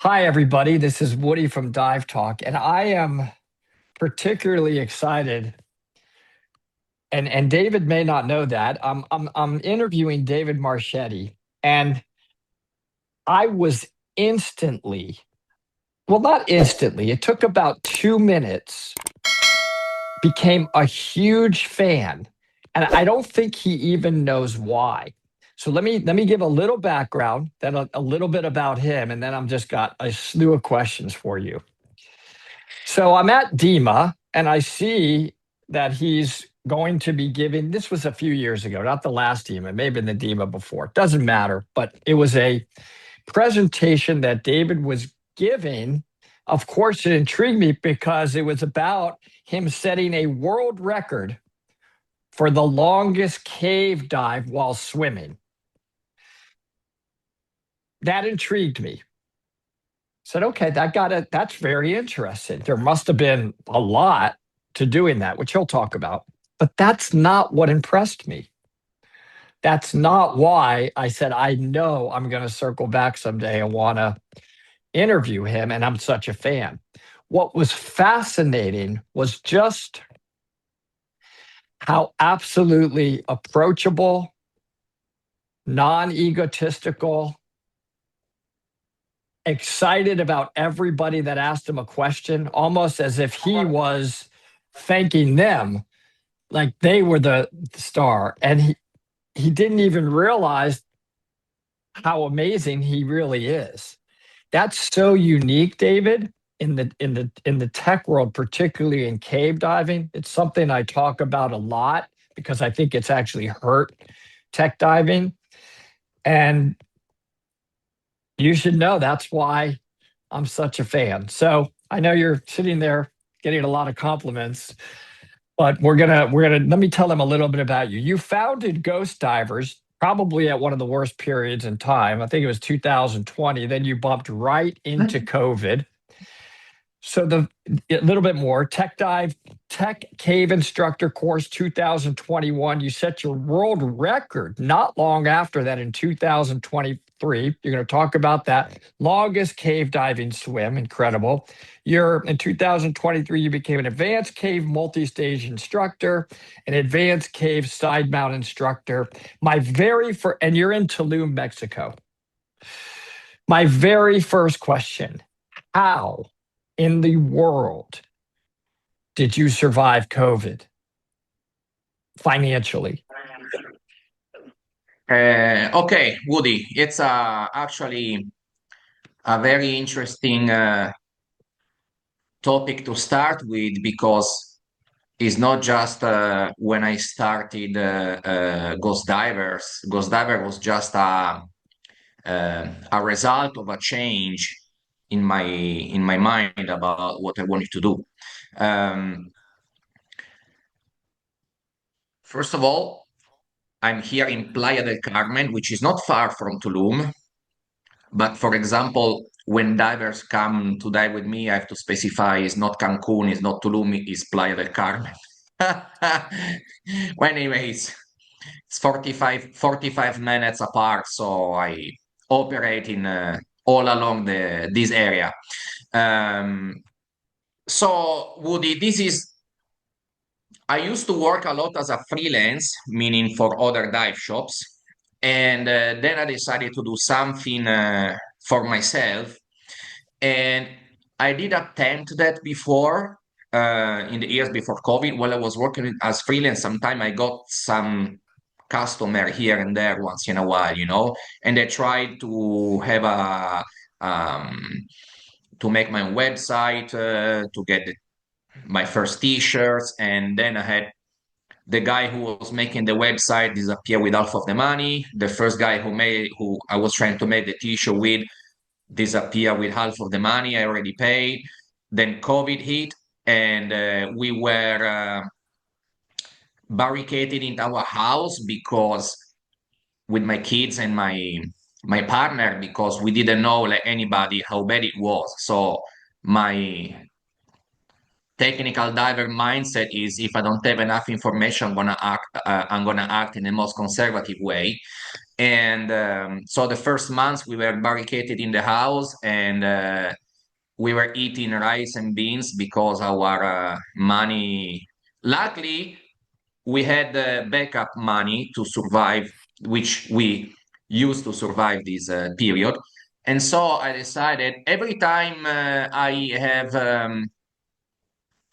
Hi, everybody. This is Woody from Dive Talk, and I am particularly excited. And David may not know that I'm interviewing David Marchetti, and I was instantly, well, not instantly. It took about 2 minutes. Became a huge fan, and I don't think he even knows why. So let me give a little background, then a little bit about him, and then I'm just got a slew of questions for you. So I'm at DEMA and I see that he's going to be giving, this was a few years ago, not the last DEMA, maybe in the DEMA before. It doesn't matter, but it was a presentation that David was giving. Of course, it intrigued me because it was about him setting a world record for the longest cave dive while swimming. That intrigued me. Said, okay, that got it. That's very interesting. There must have been a lot to doing that, which he'll talk about. But that's not what impressed me. That's not why I said, I know I'm going to circle back someday and want to interview him. And I'm such a fan. What was fascinating was just how absolutely approachable, non egotistical, excited about everybody that asked him a question, almost as if he was thanking them like they were the star. And he didn't even realize how amazing he really is. That's so unique, David, in the tech world, particularly in cave diving. It's something I talk about a lot because I think it's actually hurt tech diving. And you should know that's why I'm such a fan. So I know you're sitting there getting a lot of compliments, but we're gonna let me tell them a little bit about you. You founded Ghost Divers probably at one of the worst periods in time. I think it was 2020. Then you bumped right into COVID. So a little bit more Tech Cave Instructor Course 2021. You set your world record not long after that in 2023. You're going to talk about that longest cave diving swim. Incredible. You're in 2023. You became an advanced cave multi-stage instructor, an advanced cave side mount instructor. My very first, and you're in Tulum, Mexico. My very first question: how in the world did you survive COVID financially? Okay, Woody, it's actually a very interesting topic to start with because it's not just when I started Ghost Divers. Ghost Diver was just a result of a change in my mind about what I wanted to do. Um, First of all, I'm here in Playa del Carmen, which is not far from Tulum. But for example, when divers come to dive with me, I have to specify it's not Cancun, it's not Tulum, it's Playa del Carmen. Well, anyways, it's 45 minutes apart, so I operate in all along this area. Um, so, Woody, I used to work a lot as a freelance, meaning for other dive shops. And then I decided to do something for myself. And I did attempt that before, in the years before COVID, while I was working as freelance. Sometime I got some customer here and there once in a while. And I tried to have um, to make my own website, to get my first t-shirts, and then I had the guy who was making the website disappear with half of the money. The first guy who I was trying to make the t-shirt with disappear with half of the money I already paid. Then COVID hit, and we were barricaded in our house because with my kids and my partner, because we didn't know like anybody how bad it was. So my technical diver mindset is if I don't have enough information, I'm gonna act in the most conservative way. And so the first months we were barricaded in the house, and we were eating rice and beans because our money, luckily, we had backup money to survive, which we used to survive this period. And so I decided every time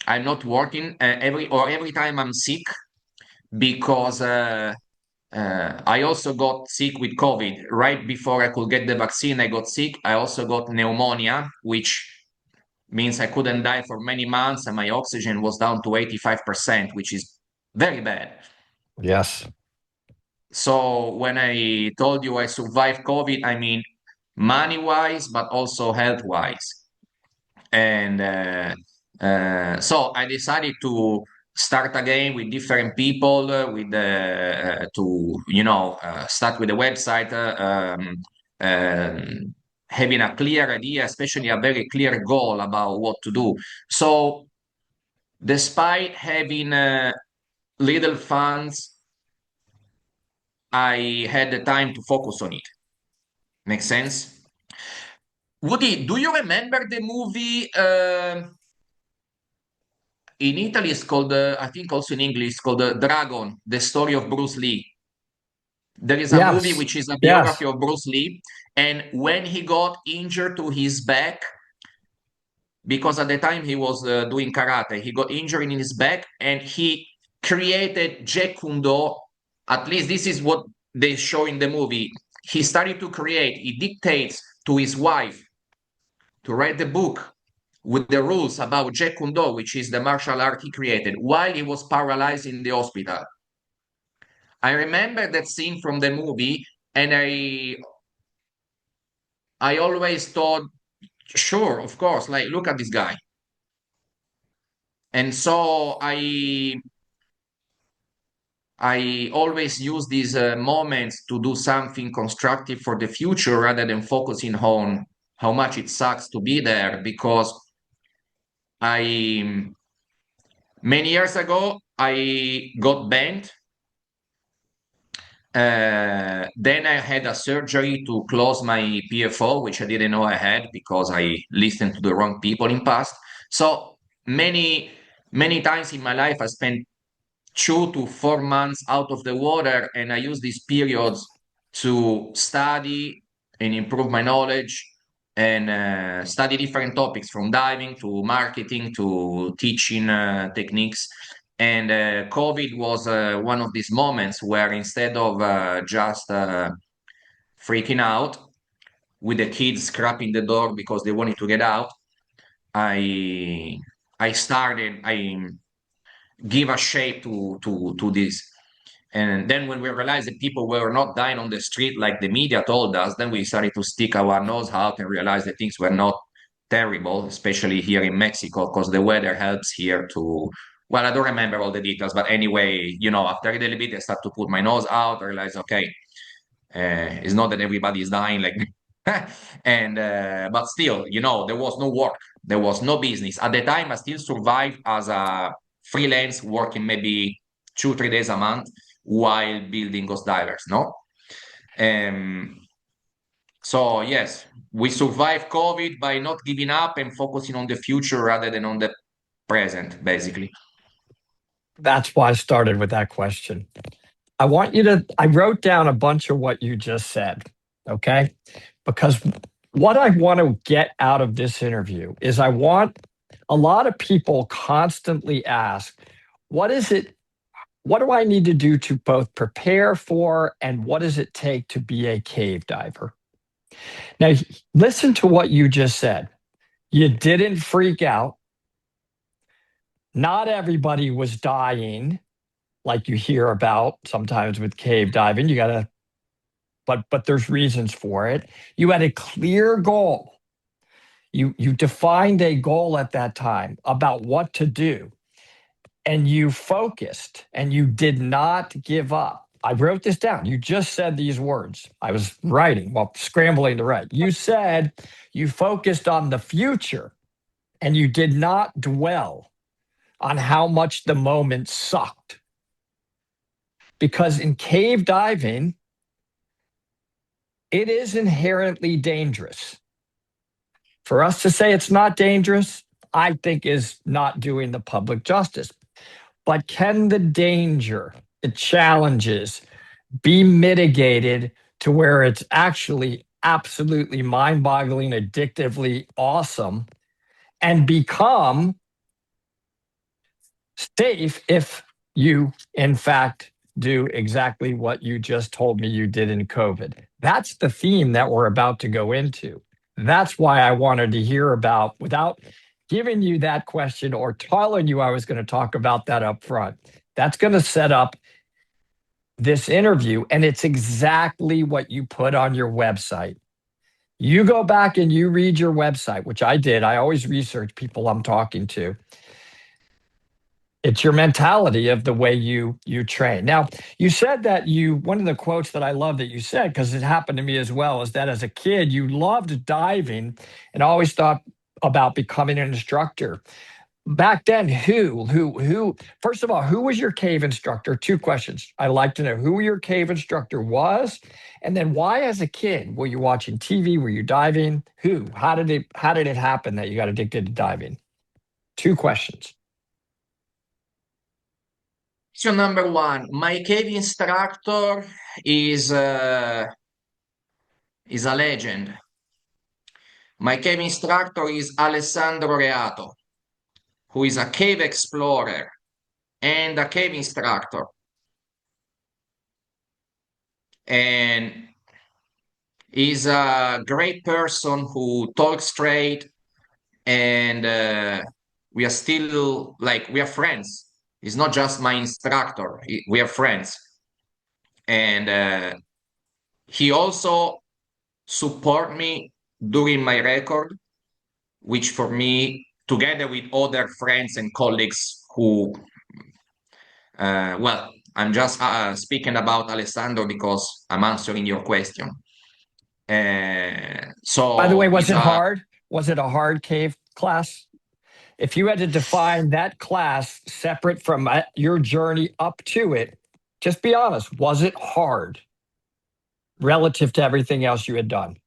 I'm not working, every time I'm sick, because I also got sick with COVID. Right before I could get the vaccine, I got sick. I also got pneumonia, which means I couldn't die for many months, and my oxygen was down to 85%, which is very bad. Yes. So when I told you I survived COVID, I mean money-wise, but also health-wise. And so I decided to start again with different people, start with a website, having a clear idea, especially a very clear goal about what to do. So despite having little funds, I had the time to focus on it. Make sense? Woody, do you remember the movie? In Italy, it's called, I think also in English, it's called Dragon, the story of Bruce Lee. There is a movie Yes. which is a biography Yes. of Bruce Lee. And when he got injured to his back, because at the time he was doing karate, he got injured in his back and he created Jeet Kune Do. At least this is what they show in the movie. He started to create, he dictates to his wife to write the book with the rules about Jeet Kune Do, which is the martial art he created, while he was paralyzed in the hospital. I remember that scene from the movie, and I always thought, sure, of course, like look at this guy. And so I always use these moments to do something constructive for the future rather than focusing on how much it sucks to be there, because I many years ago I got bent. Then I had a surgery to close my PFO, which I didn't know I had because I listened to the wrong people in past. So many times in my life I spent 2 to 4 months out of the water, and I use these periods to study and improve my knowledge, and study different topics from diving to marketing to teaching techniques. And COVID was one of these moments where instead of just freaking out with the kids scrapping the door because they wanted to get out, I I give a shape to this. And then when we realized that people were not dying on the street like the media told us, then we started to stick our nose out and realize that things were not terrible, especially here in Mexico, because the weather helps here to, well, I don't remember all the details, but anyway, after a little bit, I start to put my nose out, I realize, okay, it's not that everybody is dying like and but still, there was no work, there was no business at the time. I still survived as a freelance, working maybe 2 3 days a month while building Ghost Divers, no. um so yes, we survived COVID by not giving up and focusing on the future rather than on the present, basically. That's why I started with that question. I wrote down a bunch of what you just said, okay? Because what I want to get out of this interview is I want a lot of people constantly ask, what is it? What do I need to do to both prepare for and what does it take to be a cave diver? Now, listen to what you just said. You didn't freak out. Not everybody was dying like you hear about sometimes with cave diving. You got to, but there's reasons for it. You had a clear goal. You defined a goal at that time about what to do, and you focused and you did not give up. I wrote this down. You just said these words. I was writing while scrambling to write. You said you focused on the future and you did not dwell on how much the moment sucked. Because in cave diving, it is inherently dangerous. For us to say it's not dangerous, I think is not doing the public justice. But can the danger, the challenges be mitigated to where it's actually absolutely mind boggling, addictively awesome, and become safe if you, in fact, do exactly what you just told me you did in COVID? That's the theme that we're about to go into. That's why I wanted to hear about, without giving you that question or telling you I was going to talk about that up front. That's going to set up this interview, and it's exactly what you put on your website. You go back and you read your website, which I did. I always research people I'm talking to. It's your mentality of the way you train. Now, you said that one of the quotes that I love that you said, because it happened to me as well, is that as a kid you loved diving and always thought about becoming an instructor. Back then, who, first of all, who was your cave instructor? Two questions. I'd like to know who your cave instructor was, and then why as a kid were you watching TV? Were you diving? Who? How did it happen that you got addicted to diving? Two questions. Question number one, my cave instructor is a legend. My cave instructor is Alessandro Reato, who is a cave explorer and a cave instructor. And he's a great person who talks straight, and we are still like, we are friends. He's not just my instructor, we are friends. And he also support me during my record, which for me, together with other friends and colleagues who, well, I'm just speaking about Alessandro because I'm answering your question. By the way, So was he's it a hard? Was it a hard cave class? If you had to define that class separate from your journey up to it, just be honest, was it hard relative to everything else you had done?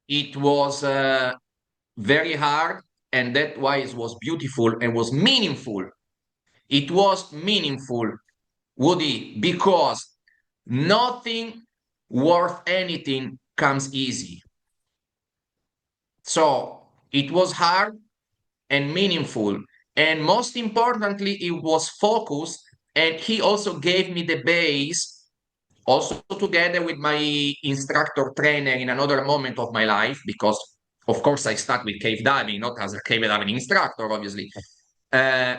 it was very hard, and that why it was beautiful and was meaningful. It was meaningful, Woody, because nothing worth anything comes easy. So it was hard and meaningful. And most importantly, it was focused. And he also gave me the base, also together with my instructor trainer in another moment of my life, because of course I start with cave diving, not as a cave diving instructor, obviously. Uh,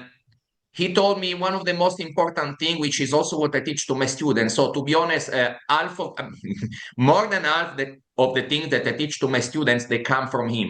he told me one of the most important thing, which is also what I teach to my students. So to be honest, half of more than half of the things that I teach to my students, they come from him.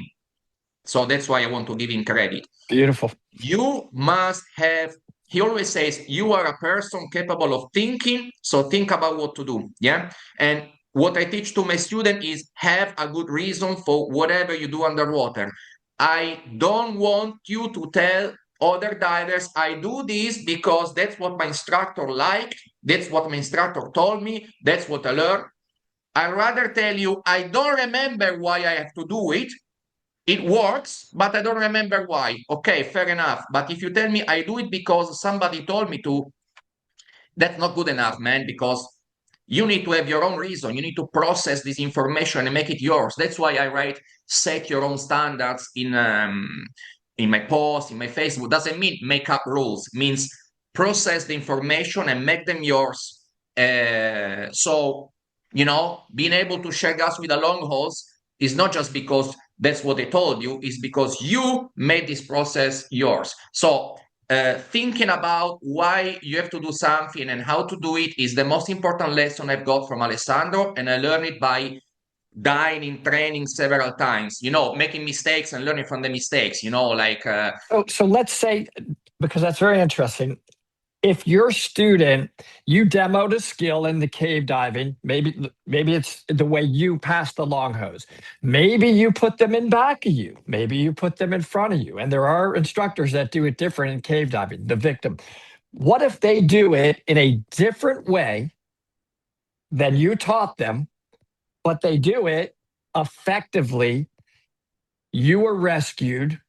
So that's why I want to give him credit. Beautiful. You must have, he always says, you are a person capable of thinking, so think about what to do. Yeah. And what I teach to my student is have a good reason for whatever you do underwater. I don't want you to tell other divers, I do this because that's what my instructor liked, that's what my instructor told me, that's what I learned. I rather tell you, I don't remember why I have to do it. It works, but I don't remember why. Okay, fair enough. But if you tell me I do it because somebody told me to, that's not good enough, man, because you need to have your own reason. You need to process this information and make it yours. That's why I write set your own standards in my post, in my Facebook. Doesn't mean make up rules. It means process the information and make them yours. So, being able to share gas with the long hauls is not just because that's what they told you, it's because you made this process yours. So thinking about why you have to do something and how to do it is the most important lesson I've got from Alessandro, and I learned it by dying in training several times, making mistakes and learning from the mistakes, So let's say, because that's very interesting, if your student, you demoed a skill in the cave diving, maybe it's the way you pass the long hose. Maybe you put them in back of you. Maybe you put them in front of you. And there are instructors that do it different in cave diving, the victim. What if they do it in a different way than you taught them, but they do it effectively. You were rescued.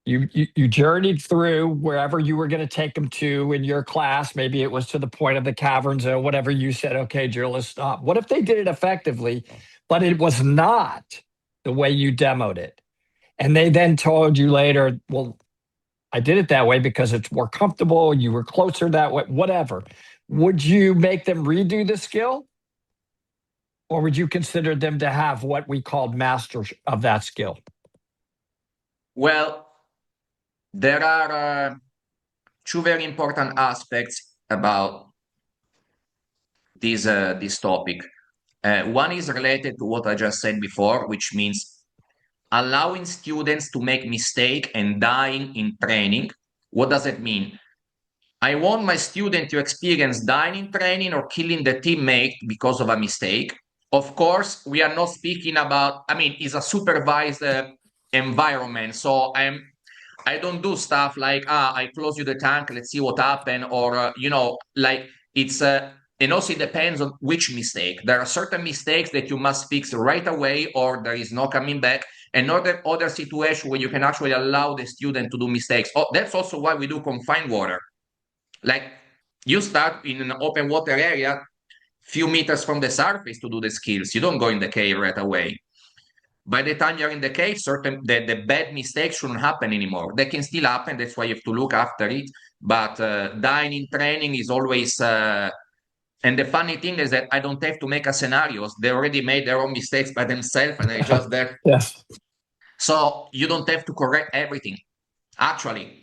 You journeyed through wherever you were going to take them to in your class. Maybe it was to the point of the caverns or whatever. You said, okay, Jill, let's stop. What if they did it effectively, but it was not the way you demoed it? And they then told you later, well, I did it that way because it's more comfortable. You were closer that way, whatever. Would you make them redo the skill? Or would you consider them to have what we called masters of that skill? Well, there are two very important aspects about this topic. One is related to what I just said before, which means allowing students to make mistake and dying in training. What does it mean? I want my student to experience dying in training or killing the teammate because of a mistake. Of course, we are not speaking about, I mean, it's a supervised environment. So I don't do stuff like, I close you the tank, let's see what happened. Or, like it's, and also it depends on which mistake. There are certain mistakes that you must fix right away or there is no coming back. And other situation where you can actually allow the student to do mistakes. Oh, that's also why we do confined water. Like you start in an open water area, few meters from the surface to do the skills. You don't go in the cave right away. By the time you're in the cave, the bad mistakes shouldn't happen anymore. They can still happen. That's why you have to look after it. But dying in training is always. And the funny thing is that I don't have to make a scenarios. They already made their own mistakes by themselves, and I just there. Yes. So you don't have to correct everything. Actually,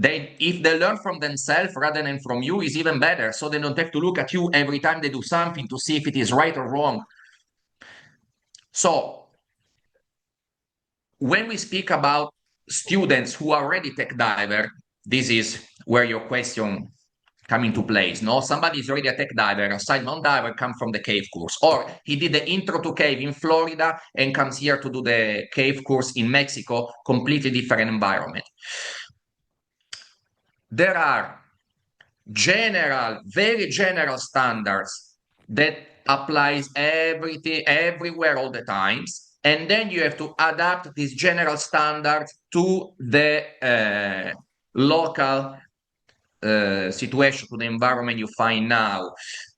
if they learn from themselves rather than from you, is even better. So they don't have to look at you every time they do something to see if it is right or wrong. So when we speak about students who are already tech diver, this is where your question come into place. No, somebody is already a tech diver, a side mount diver, come from the cave course, or he did the intro to cave in Florida and comes here to do the cave course in Mexico, completely different environment. There are very general standards that applies everything everywhere all the times, and then you have to adapt these general standards to the local situation, to the environment you find now.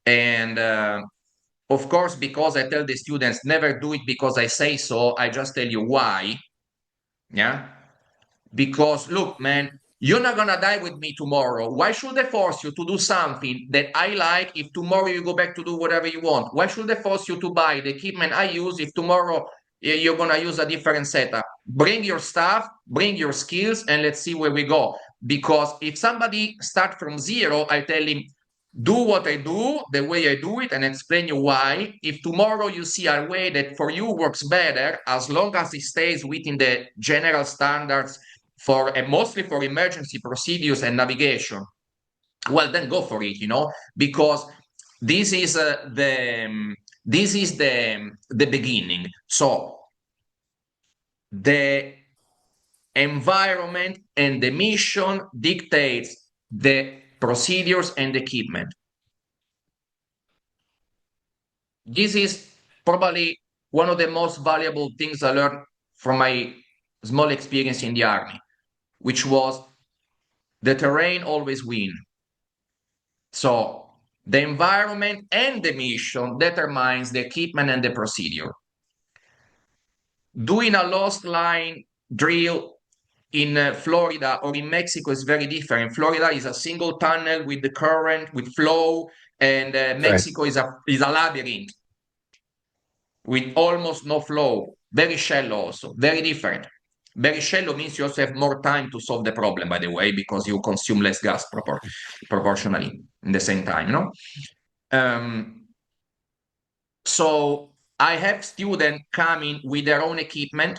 And of course, because I tell the students never do it because I say so, I just tell you why. Yeah, because look, man, you're not gonna die with me tomorrow. Why should I force you to do something that I like if tomorrow you go back to do whatever you want? Why should I force you to buy the equipment I use if tomorrow you're gonna use a different setup? Bring your stuff, bring your skills, and let's see where we go. Because if somebody start from zero, I tell him, do what I do, the way I do it, and explain you why. If tomorrow you see a way that for you works better, as long as it stays within the general standards for and mostly for emergency procedures and navigation, well, then go for it, because this is the beginning. So the environment and the mission dictates the procedures and equipment. This is probably one of the most valuable things I learned from my small experience in the army, which was the terrain always win. So the environment and the mission determines the equipment and the procedure. Doing a lost line drill in Florida or in Mexico is very different. In Florida is a single tunnel with the current, with flow, and Mexico is a labyrinth with almost no flow, very shallow also, very different. Very shallow means you also have more time to solve the problem, by the way, because you consume less gas proportionally in the same time, so I have students coming with their own equipment.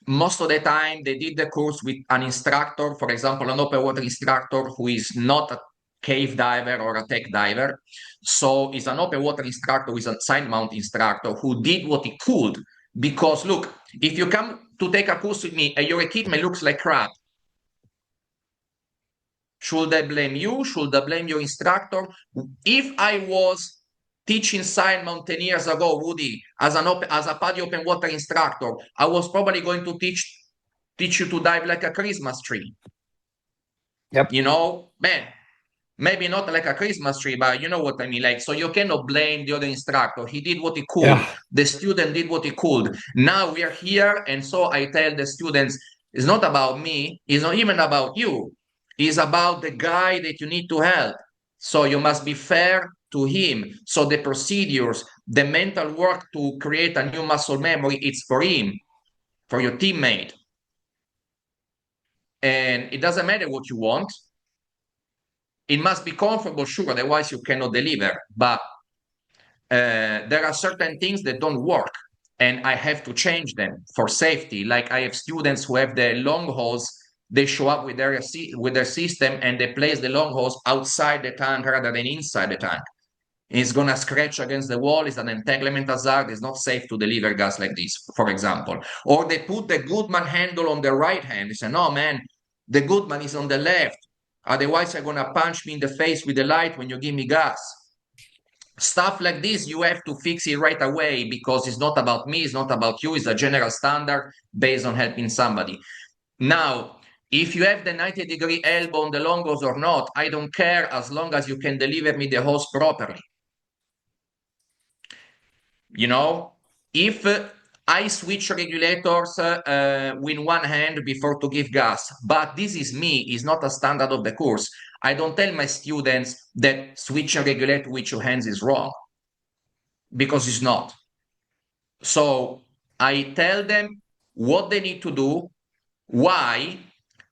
Most of the time, they did the course with an instructor, for example, an open water instructor who is not a cave diver or a tech diver. So he's an open water instructor, he's a side mount instructor who did what he could. Because look, if you come to take a course with me and your equipment looks like crap, should I blame you? Should I blame your instructor? If I was teaching Simon 10 years ago, Woody, as a PADI open water instructor, I was probably going to teach you to dive like a Christmas tree. Yep. You know, man, maybe not like a Christmas tree, but you know what I mean. Like, so you cannot blame the other instructor. He did what he could. Yeah. The student did what he could. Now we are here, and so I tell the students, it's not about me. It's not even about you. It's about the guy that you need to help. So you must be fair to him. So the procedures, the mental work to create a new muscle memory, it's for him, for your teammate. And it doesn't matter what you want. It must be comfortable, sure, otherwise you cannot deliver. But there are certain things that don't work, and I have to change them for safety. Like I have students who have the long hose, they show up with their system and they place the long hose outside the tank rather than inside the tank. It's gonna scratch against the wall, it's an entanglement hazard, it's not safe to deliver gas like this, for example. Or they put the Goodman handle on the right hand. They say, no man, the Goodman is on the left. Otherwise, you're gonna punch me in the face with the light when you give me gas. Stuff like this, you have to fix it right away because it's not about me, it's not about you, it's a general standard based on helping somebody. Now, if you have the 90-degree elbow on the long hose or not, I don't care as long as you can deliver me the hose properly. You know, if I switch regulators with one hand before to give gas, but this is me, is not a standard of the course. I don't tell my students that switching regulator with two hands is wrong, because it's not. So I tell them what they need to do, why,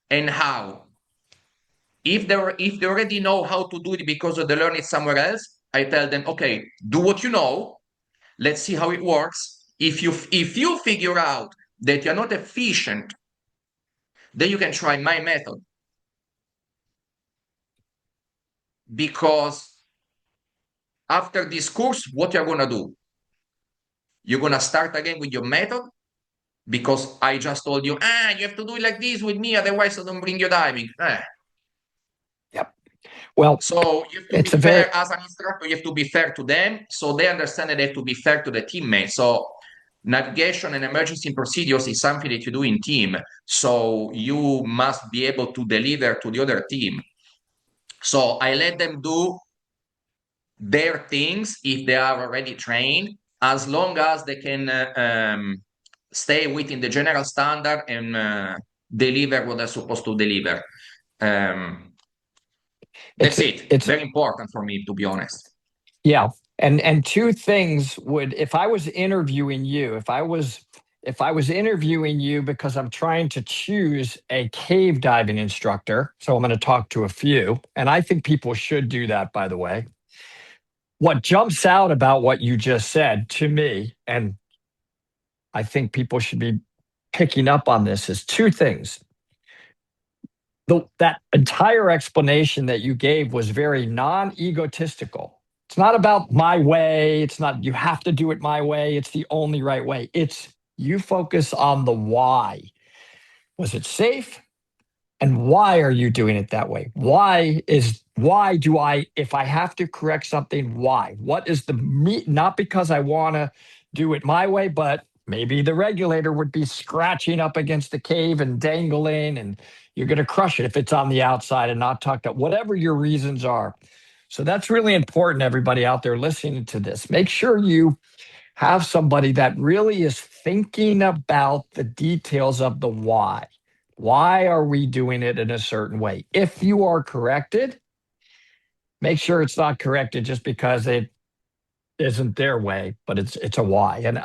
and how. If they already know how to do it because they learn it somewhere else, I tell them, okay, do what you know. Let's see how it works. If you figure out that you're not efficient, then you can try my method. Because after this course, what you're gonna do? You're gonna start again with your method because I just told you, you have to do it like this with me, otherwise I don't bring you diving. Yep. Well, So you have to be it's a very, fair as an instructor, you have to be fair to them, so they understand that they have to be fair to the teammates. So navigation and emergency procedures is something that you do in team. So you must be able to deliver to the other team. So I let them do their things if they are already trained, as long as they can stay within the general standard and deliver what they're supposed to deliver. That's it. it's Very important for me, to be honest. yeah. And two things would, if I was interviewing you, if I was interviewing you because I'm trying to choose a cave diving instructor, so I'm going to talk to a few, and I think people should do that, by the way. What jumps out about what you just said to me, and I think people should be picking up on this, is two things. That entire explanation that you gave was very non-egotistical. It's not about my way. It's not, you have to do it my way. It's the only right way. It's you focus on the why. Was it safe? And why are you doing it that way? Why do I, if I have to correct something, why? What is the meat? Not because I want to do it my way, but maybe the regulator would be scratching up against the cave and dangling, and you're going to crush it if it's on the outside and not tucked up, whatever your reasons are. So that's really important, everybody out there listening to this. Make sure you have somebody that really is thinking about the details of the why. Why are we doing it in a certain way? If you are corrected, make sure it's not corrected just because it isn't their way, but it's a why. And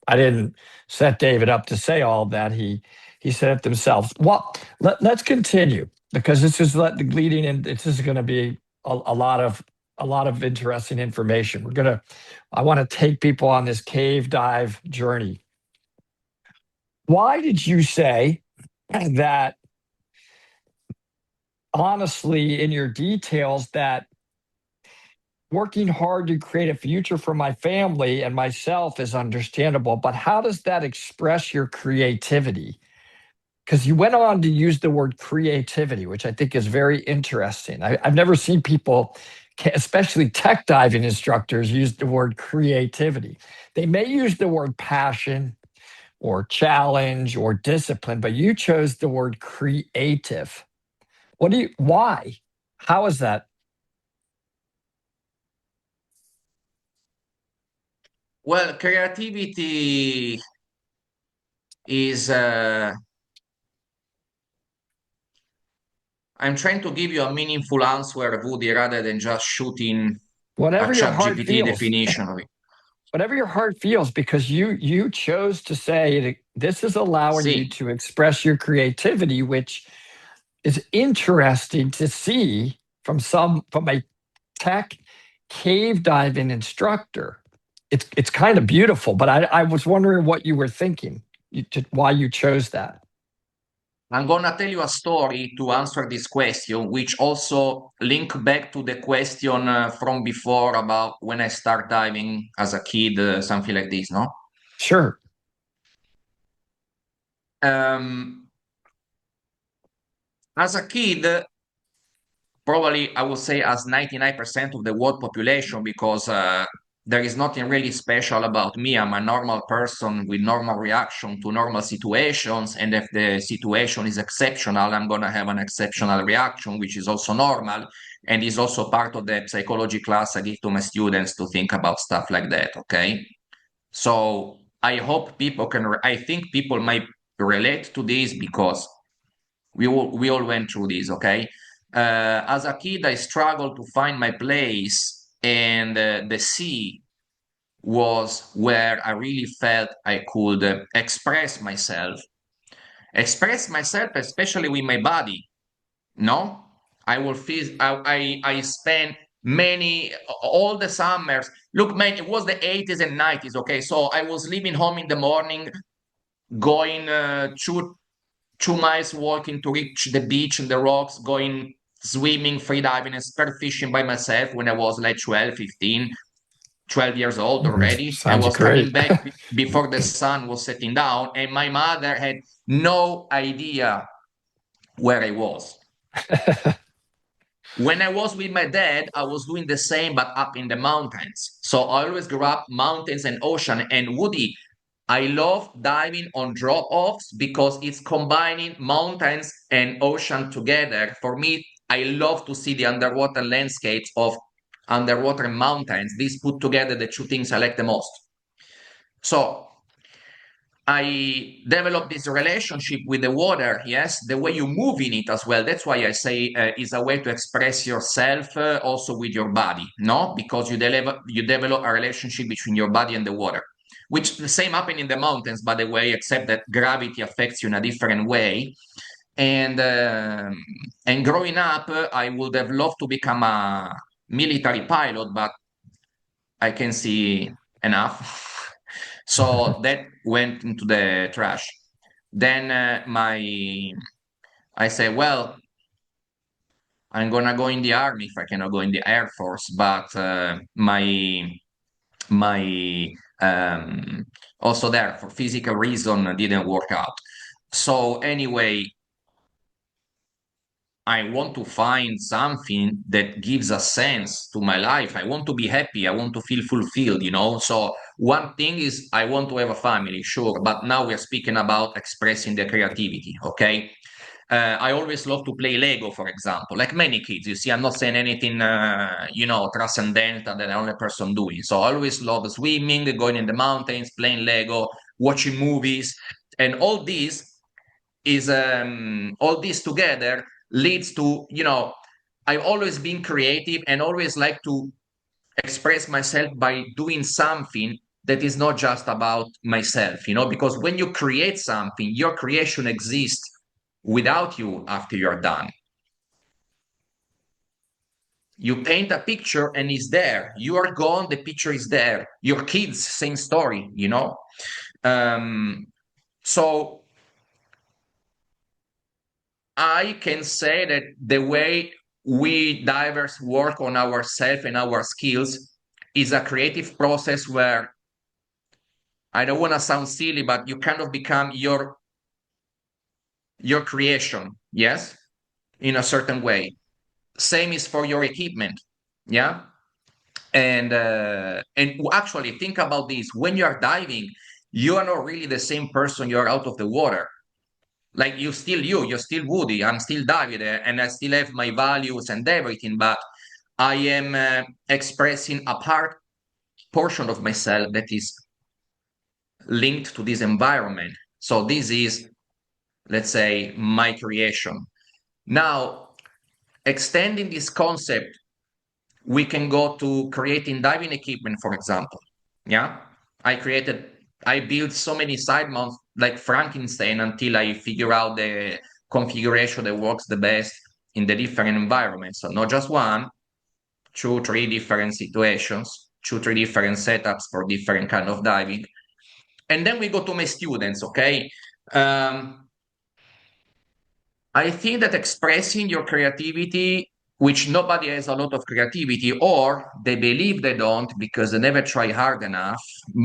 I didn't set David up to say all of that. He said it himself. Well, let's continue, because this is leading in. This is going to be a lot of interesting information. I want to take people on this cave dive journey. Why did you say that, honestly, in your details, that working hard to create a future for my family and myself is understandable, but how does that express your creativity? Because you went on to use the word creativity, which I think is very interesting. I've never seen people especially tech diving instructors, use the word creativity. They may use the word passion or challenge or discipline, but you chose the word creative. Why? How is that? Well, creativity is, I'm trying to give you a meaningful answer, Woody, rather than just shooting a Whatever your chat heart GPT feels. definition of it. Whatever your heart feels, because you chose to say that this is allowing you See, to express your creativity, which is interesting to see from a tech cave diving instructor. It's kind of beautiful, but I was wondering what you were thinking, why you chose that. I'm gonna tell you a story to answer this question, which also link back to the question from before about when I start diving as a kid, something like this, no? Sure. Um, as a kid, probably I would say as 99% of the world population, because there is nothing really special about me. I'm a normal person with normal reaction to normal situations, and if the situation is exceptional, I'm gonna have an exceptional reaction, which is also normal, and is also part of the psychology class I give to my students to think about stuff like that. Okay, so I hope people can. I think people might relate to this because we all went through this. Okay, as a kid I struggled to find my place, and the sea was where I really felt I could express myself especially with my body. No, I will feel I spent many all the summers. Look, man, it was the 80s and 90s. Okay, so I was leaving home in the morning, going 2 miles walking to reach the beach and the rocks, going swimming, free diving, and spear fishing by myself when I was like 12, 15, 12 years old already. I Sounds was coming great. back before the sun was setting down, and my mother had no idea where I was. When I was with my dad, I was doing the same, but up in the mountains. So I always grew up mountains and ocean. And Woody, I love diving on drop offs because it's combining mountains and ocean together. For me, I love to see the underwater landscapes of underwater mountains. These put together the two things I like the most. So I developed this relationship with the water. Yes, the way you move in it as well. That's why I say is a way to express yourself also with your body. No, because you develop a relationship between your body and the water, which the same happen in the mountains, by the way, except that gravity affects you in a different way. And growing up, I would have loved to become a military pilot, but I can see enough. So that went into the trash. Then I say, well, I'm gonna go in the army if I cannot go in the air force, but my also there for physical reason didn't work out. So anyway, I want to find something that gives a sense to my life. I want to be happy. I want to feel fulfilled. So one thing is I want to have a family, sure, but now we're speaking about expressing the creativity, okay? I always love to play Lego, for example, like many kids. You see, I'm not saying anything, transcendental that the only person doing. So I always love swimming, going in the mountains, playing Lego, watching movies, and all this together leads to I've always been creative and always like to express myself by doing something that is not just about myself, because when you create something, your creation exists without you after you're done. You paint a picture and it's there. You are gone, the picture is there. Your kids, same story. So I can say that the way we divers work on ourselves and our skills is a creative process where I don't want to sound silly, but you kind of become your creation, yes, in a certain way. Same is for your equipment. Yeah. And actually think about this. When you are diving, you are not really the same person you are out of the water. Like you're still Woody, I'm still Davide, and I still have my values and everything, but I am expressing a portion of myself that is linked to this environment. So this is, let's say, my creation. Now, extending this concept, we can go to creating diving equipment, for example. Yeah, I built so many side mounts like Frankenstein until I figure out the configuration that works the best in the different environments. So not just one, two, three different situations, two, three different setups for different kind of diving. And then we go to my students, okay? Um, I think that expressing your creativity, which nobody has a lot of creativity, or they believe they don't because they never try hard enough,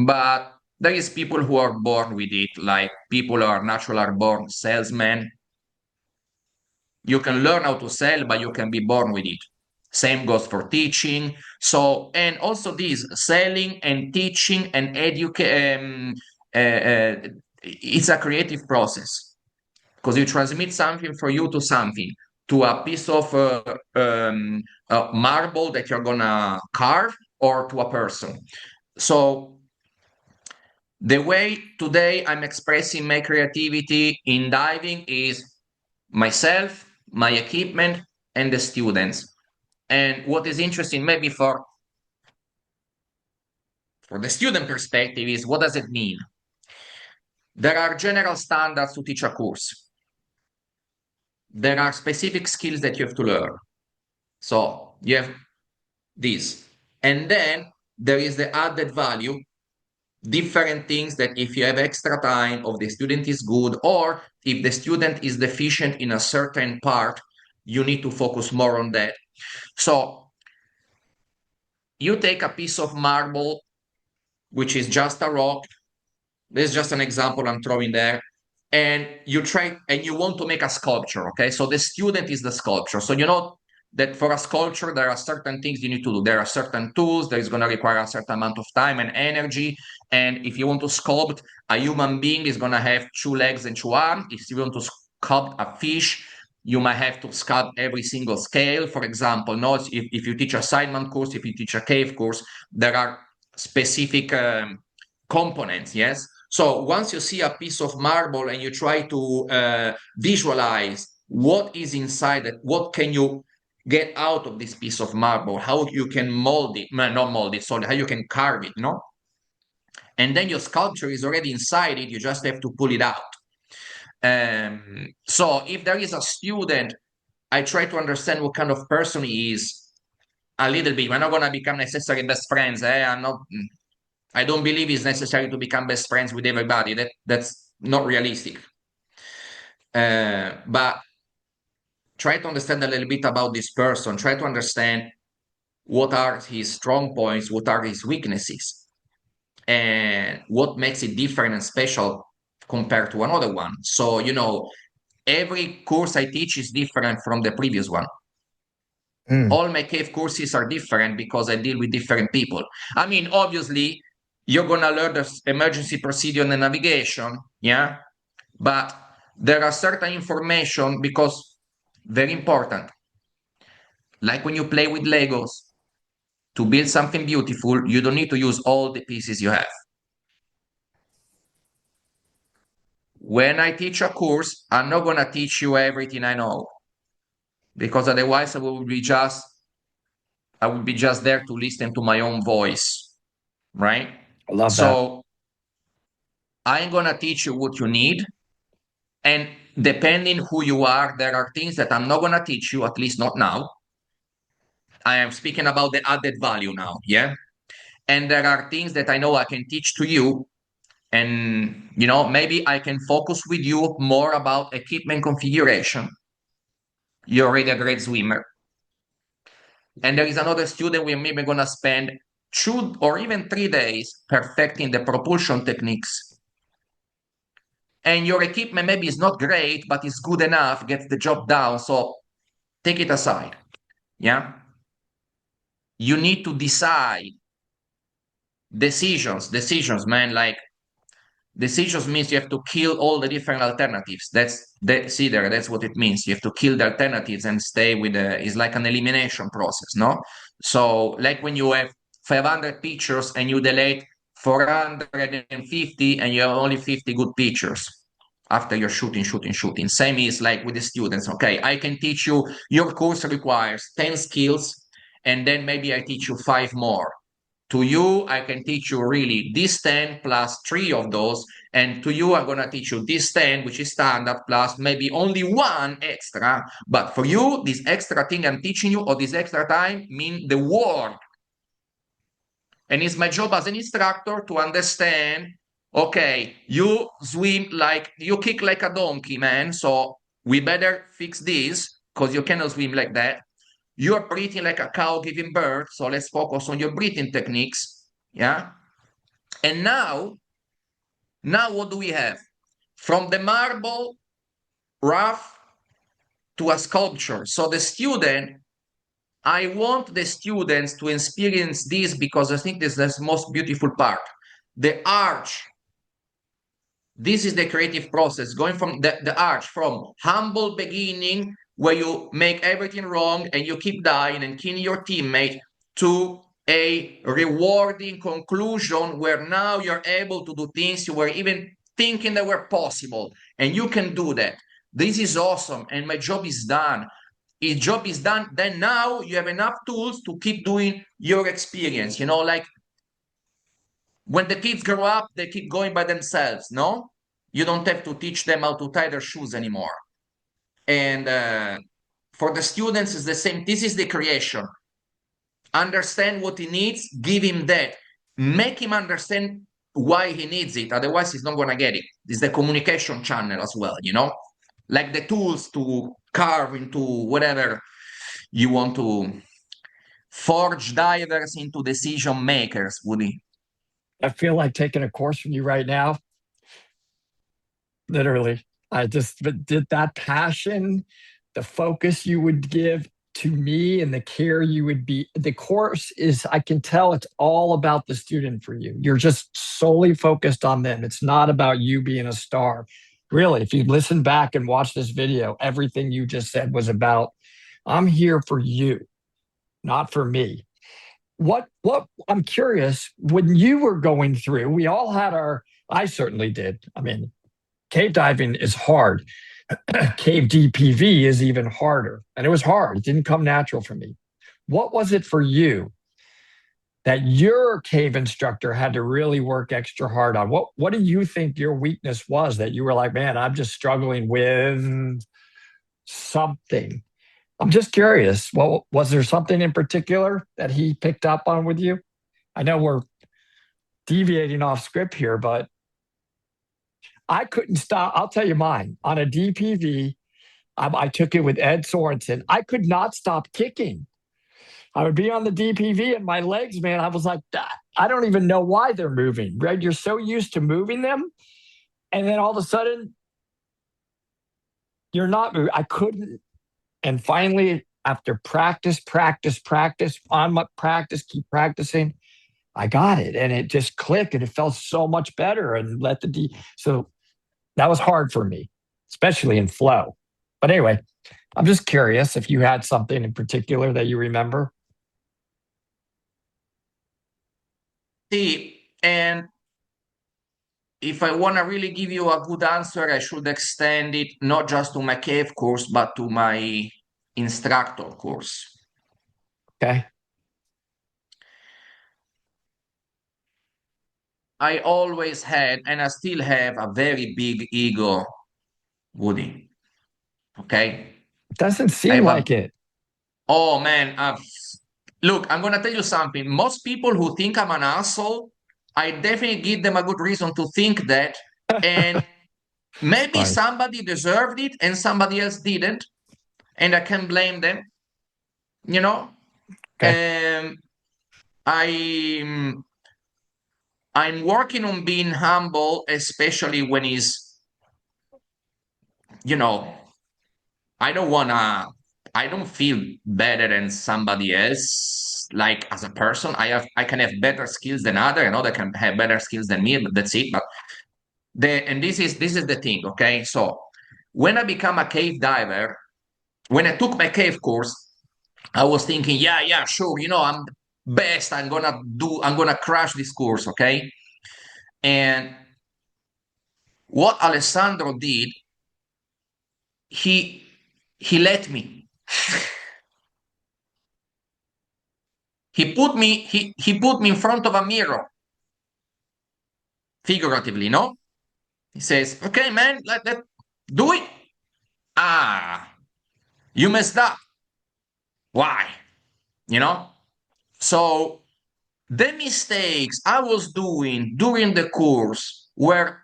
but there is people who are born with it, like people who are natural born salesmen. You can learn how to sell, but you can be born with it. Same goes for teaching. So, and also this selling and teaching and educate, it's a creative process because you transmit something from you to something, to a piece of marble that you're gonna carve or to a person. So the way today I'm expressing my creativity in diving is myself, my equipment, and the students. And what is interesting, maybe for the student perspective, is what does it mean? There are general standards to teach a course. There are specific skills that you have to learn. So you have this. And then there is the added value, different things that if you have extra time, or the student is good, or if the student is deficient in a certain part, you need to focus more on that. So you take a piece of marble, which is just a rock. This is just an example I'm throwing there. And you try and you want to make a sculpture. Okay. So the student is the sculpture. So you know that for a sculpture, there are certain things you need to do. There are certain tools that is going to require a certain amount of time and energy. And if you want to sculpt a human being, is going to have two legs and two arms. If you want to sculpt a fish, you might have to sculpt every single scale. For example, no, if you teach a Sideman course, if you teach a cave course, there are specific components, yes? So once you see a piece of marble and you try to visualize what is inside it, what can you get out of this piece of marble, how you can mold it, not mold it, sorry, how you can carve it, no? And then your sculpture is already inside it, you just have to pull it out. So if there is a student, I try to understand what kind of person he is a little bit. We're not going to become necessarily best friends. I don't believe it's necessary to become best friends with everybody. That's not realistic. But try to understand a little bit about this person. Try to understand what are his strong points, what are his weaknesses, and what makes it different and special compared to another one. So, every course I teach is different from the previous one. Mm. All my cave courses are different because I deal with different people. I mean, obviously, you're going to learn the emergency procedure and the navigation, yeah? But there are certain information because very important. Like when you play with Legos, to build something beautiful, you don't need to use all the pieces you have. When I teach a course, I'm not going to teach you everything I know because otherwise I would be just there to listen to my own voice, right? I love that. So I'm going to teach you what you need. And depending who you are, there are things that I'm not going to teach you, at least not now. I am speaking about the added value now, yeah? And there are things that I know I can teach to you. And, maybe I can focus with you more about equipment configuration. You're already a great swimmer. And there is another student we're maybe going to spend 2 or even 3 days perfecting the propulsion techniques. And your equipment maybe is not great, but it's good enough, gets the job done. So take it aside. Yeah. you need to decide decisions, man. Like decisions means you have to kill all the different alternatives. See there, that's what it means. You have to kill the alternatives and stay with it's like an elimination process, no? So like when you have 500 pictures and you delete 450 and you have only 50 good pictures after you're shooting. Same is like with the students. Okay, I can teach you, your course requires 10 skills, and then maybe I teach you five more. To you, I can teach you really this 10 plus three of those. And to you, I'm going to teach you this 10, which is standard, plus maybe only one extra. But for you, this extra thing I'm teaching you or this extra time mean the world. And it's my job as an instructor to understand, okay, you swim like, you kick like a donkey, man. So we better fix this because you cannot swim like that. You're breathing like a cow giving birth, so let's focus on your breathing techniques. Yeah. And now what do we have? From the marble rough to a sculpture. So the student, I want the students to experience this because I think this is the most beautiful part. The arch. This is the creative process, going from the arch, from humble beginning where you make everything wrong and you keep dying and killing your teammate, to a rewarding conclusion where now you're able to do things you were even thinking that were possible, and you can do that. This is awesome, and my job is done. His job is done. Then now you have enough tools to keep doing your experience. You know, like when the kids grow up, they keep going by themselves, no? You don't have to teach them how to tie their shoes anymore. And for the students, it's the same. This is the creation. Understand what he needs, give him that. Make him understand why he needs it. Otherwise, he's not going to get it. It's the communication channel as well, you know? Like the tools to carve into whatever you want to forge divers into decision makers, Woody. I feel like taking a course from you right now. Literally, I just did that passion, the focus you would give to me and the care you would be. The course is, I can tell it's all about the student for you. You're just solely focused on them. It's not about you being a star. Really, if you listen back and watch this video, everything you just said was about, I'm here for you, not for me. What I'm curious, when you were going through, we all had our, I certainly did. I mean, cave diving is hard. Cave DPV is even harder. And it was hard. It didn't come natural for me. What was it for you that your cave instructor had to really work extra hard on? What do you think your weakness was that you were like, man, I'm just struggling with something? I'm just curious. Well, was there something in particular that he picked up on with you? I know we're deviating off script here, but I couldn't stop. I'll tell you mine. On a DPV, I took it with Ed Sorensen. I could not stop kicking. I would be on the DPV and my legs, man, I was like, I don't even know why they're moving, right? You're so used to moving them. And then all of a sudden, you're not moving. I couldn't. And finally, after on my practice, keep practicing, I got it. And it just clicked and it felt so much better and let the So that was hard for me, especially in flow. But anyway, I'm just curious if you had something in particular that you remember. See, and if I want to really give you a good answer, I should extend it not just to my cave course, but to my instructor course. Okay. I always had, and I still have, a very big ego, Woody. Okay? It doesn't I seem have a, like it. oh man, look, I'm gonna tell you something. Most people who think I'm an asshole, I definitely give them a good reason to think that. And maybe Fine. somebody deserved it and somebody else didn't, and I can blame them, you know? Okay. I'm I'm working on being humble, especially when you know, I don't wanna, I don't feel better than somebody else. like as a person, I can have better skills than other, and other can have better skills than me, but that's it. But and this is the thing, okay? So when I become a cave diver, when I took my cave course, I was thinking, yeah, sure, I'm best. I'm gonna crush this course, okay? And what Alessandro did, he he let me. He put me in front of a mirror, figuratively, no? He says, okay, man, let do it. Ah, you messed up. Why? You know? So the mistakes I was doing during the course were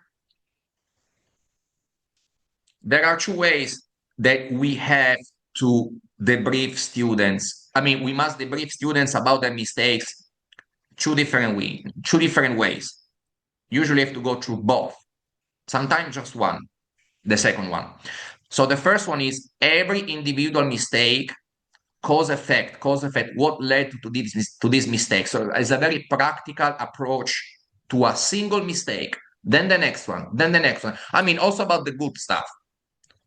there are two ways that we have to debrief students. I mean, we must debrief students about their mistakes two different ways. Usually have to go through both. Sometimes just one, the second one. So the first one is every individual mistake, cause effect, what led to this mistake. So it's a very practical approach to a single mistake, then the next one, then the next one. I mean, also about the good stuff.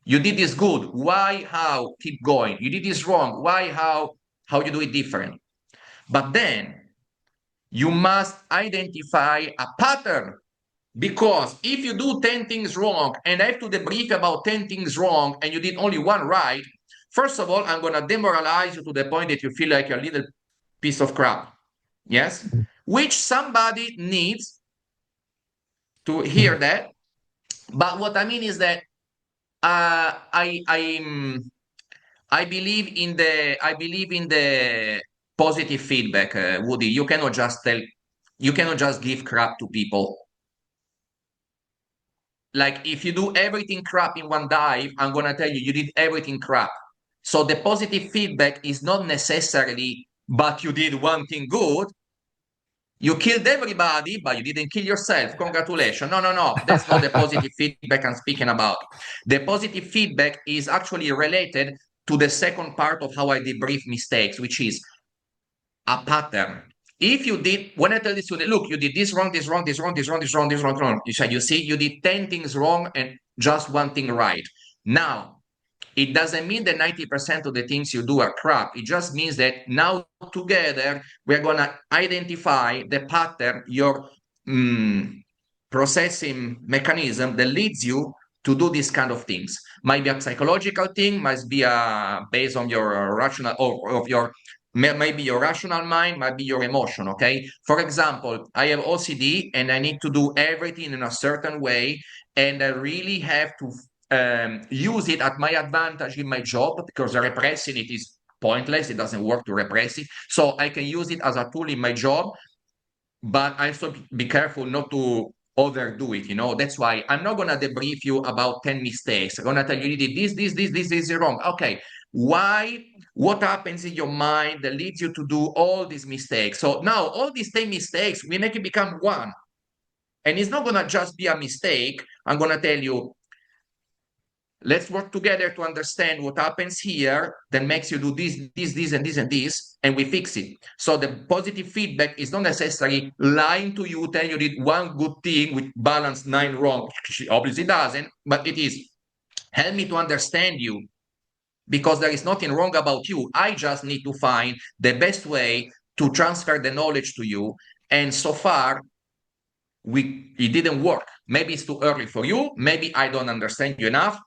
You did this good. Why, how? Keep going. You did this wrong. Why, how you do it different. But then you must identify a pattern. Because if you do 10 things wrong and I have to debrief about 10 things wrong and you did only one right, first of all, I'm going to demoralize you to the point that you feel like you're a little piece of crap. Yes? Which somebody needs to hear that. But what I mean is that I believe in the positive feedback, Woody. You cannot just give crap to people. Like if you do everything crap in one dive, I'm gonna tell you did everything crap. So the positive feedback is not necessarily, but you did one thing good. You killed everybody, but you didn't kill yourself. Congratulations. No. That's not the positive feedback I'm speaking about. The positive feedback is actually related to the second part of how I debrief mistakes, which is a pattern. If you did, when I tell this student, look, you did this wrong, this wrong, this wrong, this wrong, this wrong, this wrong, this wrong. You see, you did 10 things wrong and just one thing right. Now, it doesn't mean that 90% of the things you do are crap. It just means that now together, we're going to identify the pattern, your processing mechanism that leads you to do these kind of things. Might be a psychological thing, might be based on your rational or of your maybe your rational mind, might be your emotion. Okay. For example, I have OCD and I need to do everything in a certain way, and I really have to use it at my advantage in my job because repressing it is pointless. It doesn't work to repress it. So I can use it as a tool in my job, but I have to be careful not to overdo it. That's why I'm not going to debrief you about 10 mistakes. I'm going to tell you, you did this is wrong. Okay. Why? What happens in your mind that leads you to do all these mistakes? So now all these 10 mistakes, we make it become one. And it's not going to just be a mistake. I'm going to tell you, let's work together to understand what happens here that makes you do this, and this, and we fix it. So the positive feedback is not necessarily lying to you, telling you did one good thing with balance 9 wrong. She obviously doesn't, but it is help me to understand you because there is nothing wrong about you. I just need to find the best way to transfer the knowledge to you. And so far, it didn't work. Maybe it's too early for you. Maybe I don't understand you enough.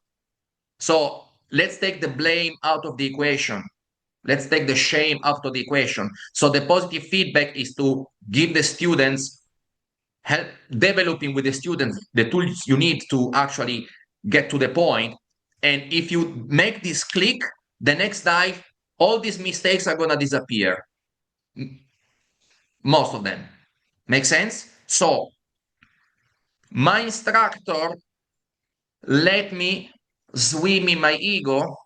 So let's take the blame out of the equation. Let's take the shame out of the equation. So the positive feedback is to give the students, help developing with the students the tools you need to actually get to the point. And if you make this click, the next dive, all these mistakes are going to disappear. Most of them. Make sense? So my instructor let me swim in my ego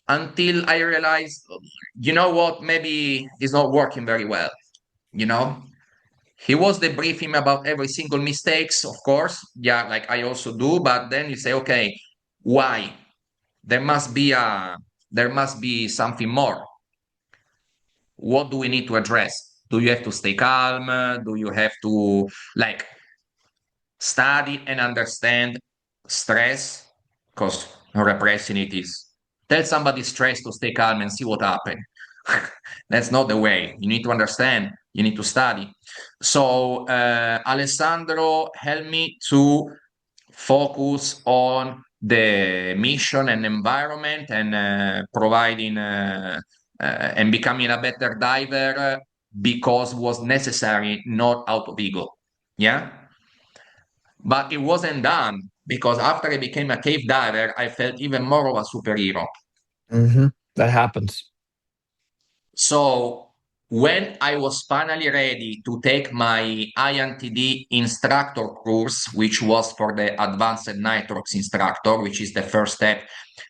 until I realized, you know what, maybe it's not working very well. You know, he was debriefing about every single mistakes, of course. Yeah, like I also do. But then you say, okay, why? There must be something more. what do we need to address? Do you have to stay calm? Do you have to like study and understand stress? Because repressing it is tell somebody stress to stay calm and see what happens. That's not the way. You need to understand. You need to study. So Alessandro helped me to focus on the mission and environment and providing and becoming a better diver because was necessary, not out of ego. Yeah. But it wasn't done because after I became a cave diver, I felt even more of a superhero. Hmm. That happens. So when I was finally ready to take my INTD instructor course, which was for the advanced nitrox instructor, which is the first step,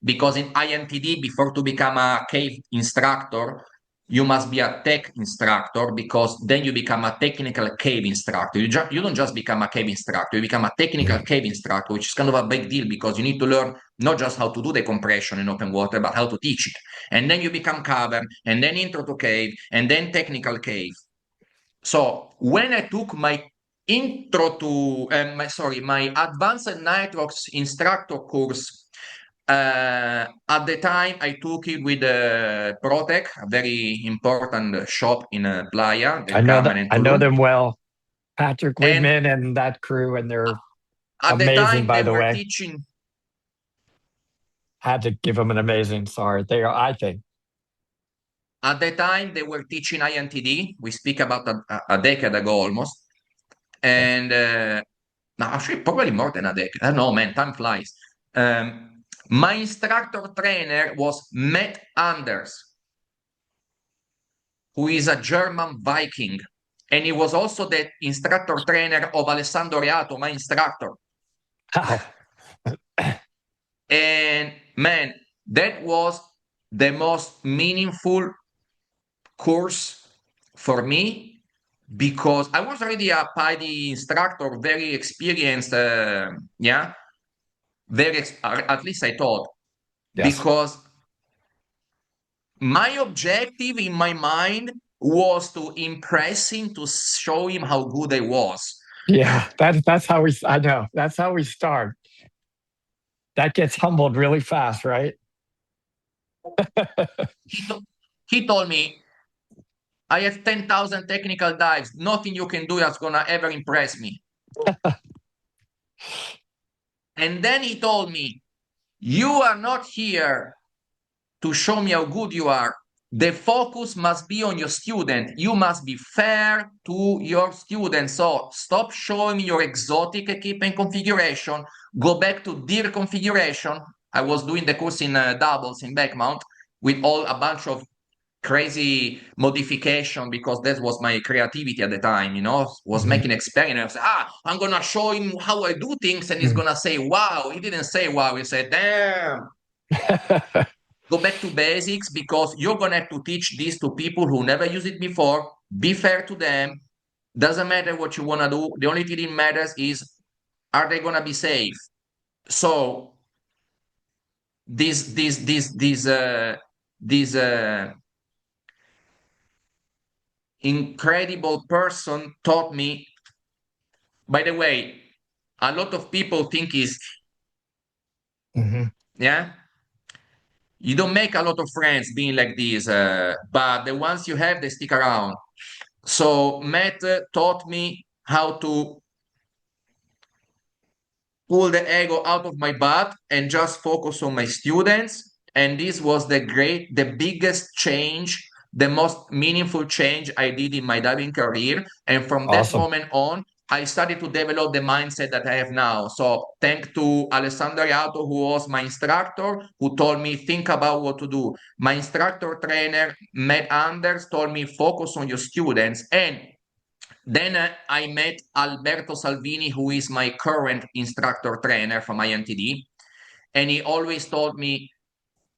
because in INTD, before to become a cave instructor, you must be a tech instructor because then you become a technical cave instructor. You don't just become a cave instructor, you become a technical Mhm. cave instructor, which is kind of a big deal because you need to learn not just how to do the compression in open water, but how to teach it. And then you become cavern, and then intro to cave, and then technical cave. So when I took my intro to, my advanced nitrox instructor course, at the time I took it with Protec, a very important shop in Playa del Carmen and I know Tulum. them well. Patrick And Wigman and that crew, and they're at the amazing, time by they the were way. teaching, Had to give them an amazing start. They are, I think. at the time they were teaching INTD. We speak about a decade ago almost. Yeah. And no, actually, probably more than a decade. I don't know, man, time flies. My instructor trainer was Matt Anders, who is a German Viking. And he was also the instructor trainer of Alessandro Reato, my instructor. Wow. And man, that was the most meaningful course for me because I was already a PIDE instructor, very experienced, yeah, at least I thought, Yes. because my objective in my mind was to impress him, to show him how good I was. Yeah. That's how we. I know. That's how we start. That gets humbled really fast, right? He, to- he told me, I have 10,000 technical dives. Nothing you can do is going to ever impress me. And then he told me, you are not here to show me how good you are. The focus must be on your student. You must be fair to your student. So stop showing me your exotic equipment configuration. Go back to deer configuration. I was doing the course in doubles in backmount with all a bunch of crazy modification because that was my creativity at the time, was Mhm. making experiments. I'm gonna show him how I do things, and he's Mm. gonna say, wow. He didn't say wow, he said, damn. Go back to basics because you're going to have to teach this to people who never used it before. Be fair to them. Doesn't matter what you want to do. The only thing that matters is, are they going to be safe? So this incredible person taught me. By the way, a lot of people think is, Mhm. yeah, you don't make a lot of friends being like this, but the ones you have, they stick around. So Matt taught me how to pull the ego out of my butt and just focus on my students. And this was the biggest change, the most meaningful change I did in my diving career. And from that Awesome. moment on, I started to develop the mindset that I have now. So thanks to Alessandro Iato, who was my instructor, who told me, think about what to do. My instructor trainer, Matt Anders, told me, focus on your students. And then I met Alberto Salvini, who is my current instructor trainer from INTD. And he always told me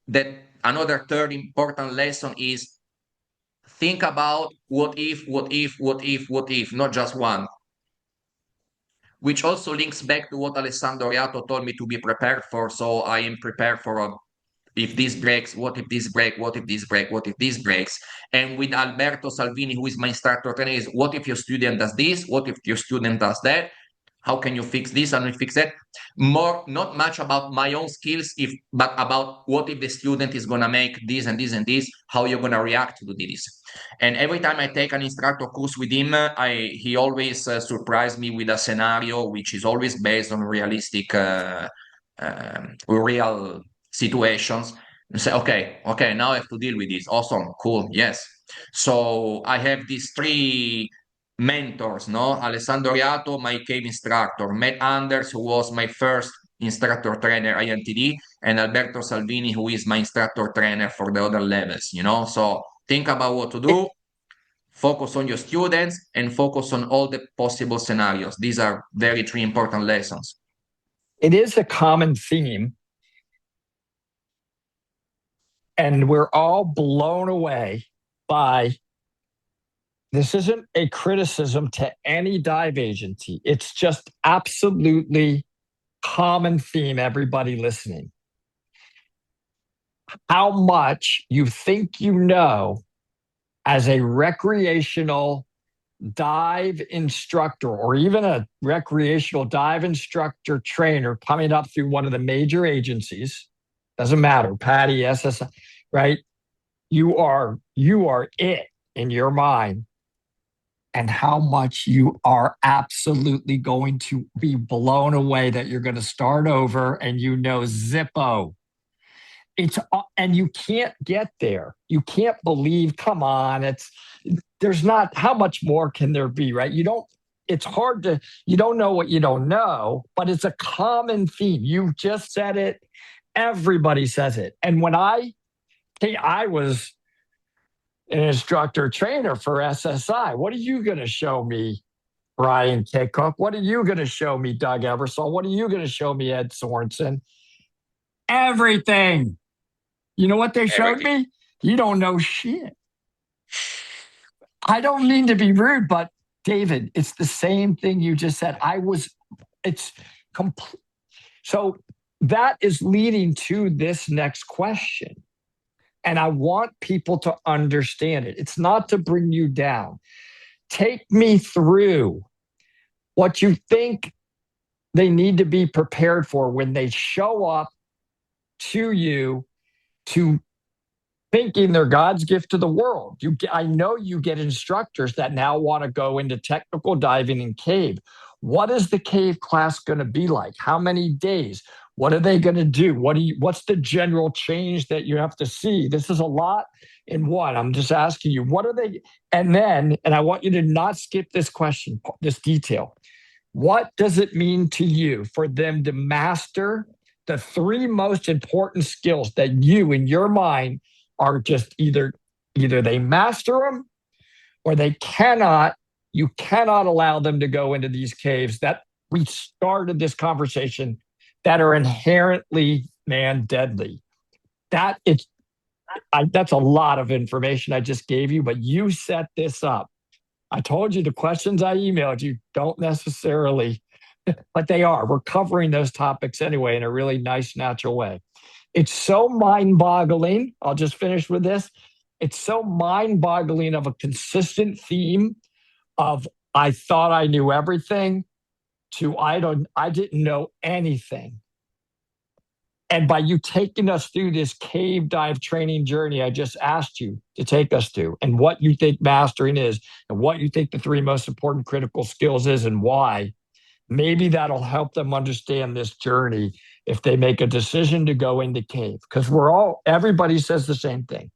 that another third important lesson is think about what if, what if, what if, what if, not just one. Which also links back to what Alessandro Riato told me to be prepared for. So I am prepared for if this breaks, what if this break, what if this break, what if this breaks? And with Alberto Salvini, who is my instructor trainer, is what if your student does this, what if your student does that, how can you fix this and fix that? More, not much about my own skills, but about what if the student is gonna make this and this and this, how you're gonna react to this. And every time I take an instructor course with him, he always surprised me with a scenario which is always based on realistic, real situations. And say, okay, now I have to deal with this. Awesome, cool, yes. So I have these three mentors, no? Alessandro Riato, my cave instructor, Matt Anders, who was my first instructor trainer INTD, and Alberto Salvini, who is my instructor trainer for the other levels, you know? So think about what to do, focus on your students, and focus on all the possible scenarios. These are very three important lessons. It is a common theme, and we're all blown away by this. Isn't a criticism to any dive agency. It's just absolutely common theme, everybody listening. How much you think you know as a recreational dive instructor or even a recreational dive instructor trainer coming up through one of the major agencies, doesn't matter, PADI, SSI, right? You are it in your mind, and how much you are absolutely going to be blown away that you're going to start over and you know Zippo. And you can't get there. You can't believe, come on, there's not, how much more can there be, right? It's hard to, you don't know what you don't know, but it's a common theme. You just said it. Everybody says it. And when I was an instructor trainer for SSI, what are you going to show me, Brian K. Cook? What are you going to show me, Doug Eversole? What are you going to show me, Ed Sorensen? Everything. You know what they showed me? You don't know shit. I don't mean to be rude, but David, it's the same thing you just said. It's complete. So that is leading to this next question. And I want people to understand it. It's not to bring you down. Take me through what you think they need to be prepared for when they show up to you, to thinking they're God's gift to the world. I know you get instructors that now want to go into technical diving in cave. What is the cave class going to be like? How many days? What are they going to do? What's the general change that you have to see? This is a lot in one. I'm just asking you, what are they? And I want you to not skip this question, this detail. What does it mean to you for them to master the three most important skills that you, in your mind, are just either they master them or you cannot allow them to go into these caves that we started this conversation that are inherently, man, deadly. That's a lot of information I just gave you, but you set this up. I told you the questions I emailed you don't necessarily, but they are. We're covering those topics anyway in a really nice, natural way. It's so mind-boggling. I'll just finish with this. It's so mind-boggling of a consistent theme of I thought I knew everything to I didn't know anything. And by you taking us through this cave dive training journey I just asked you to take us through, and what you think mastering is, and what you think the three most important critical skills is and why, maybe that'll help them understand this journey if they make a decision to go into cave. Because everybody says the same thing.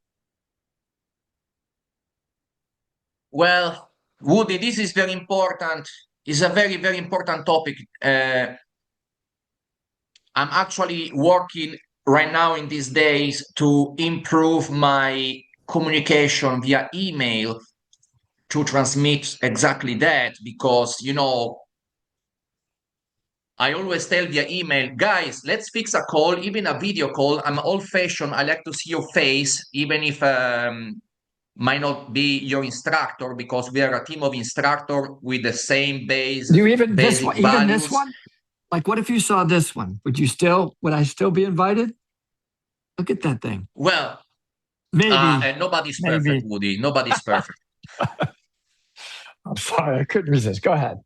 Well, Woody, this is very important. It's a very, very important topic. I'm actually working right now in these days to improve my communication via email to transmit exactly that, because, I always tell via email, guys, let's fix a call, even a video call. I'm old fashioned. I like to see your face, even if might not be your instructor, because we are a team of instructors with the same basic values. Even this one? Like, what if you saw this one? Would I still be invited? Look at that thing. Well, Maybe, and nobody's perfect, maybe. Woody. Nobody's perfect. I'm sorry, I couldn't resist. Go ahead.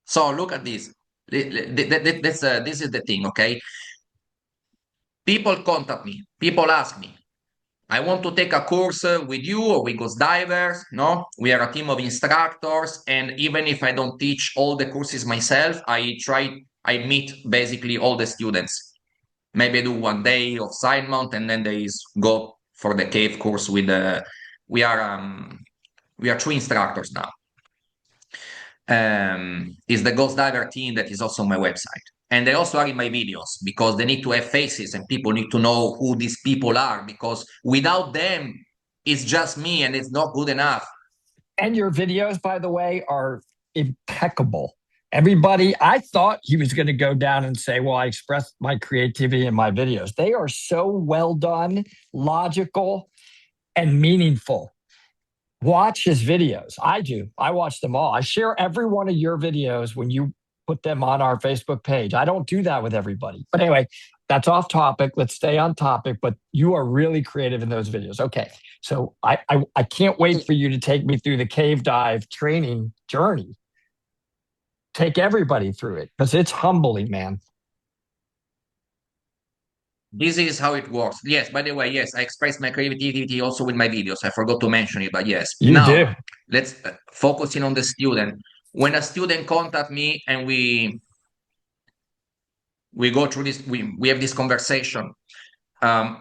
So look at this. This is the thing, okay? People contact me. People ask me, I want to take a course with you or with Ghost Divers. No, we are a team of instructors, and even if I don't teach all the courses myself, I meet basically all the students. Maybe I do 1 day of side mount, and then they go for the cave course with the. We are um, we are 2 instructors now. Is the Ghost Diver team that is also on my website. And they also are in my videos because they need to have faces and people need to know who these people are because without them, it's just me and it's not good enough. And your videos, by the way, are impeccable. Everybody, I thought he was going to go down and say, well, I expressed my creativity in my videos. They are so well done, logical, and meaningful. Watch his videos. I do. I watch them all. I share every one of your videos when you put them on our Facebook page. I don't do that with everybody. But anyway, that's off topic. Let's stay on topic. But you are really creative in those videos. Okay. So I can't wait for you to take me through the cave dive training journey. Take everybody through it because it's humbling, man. This is how it works. Yes, by the way, yes, I express my creativity also with my videos. I forgot to mention it, but yes. You do. Now, let's focus in on the student. When a student contact me and we go through this, we have this conversation. There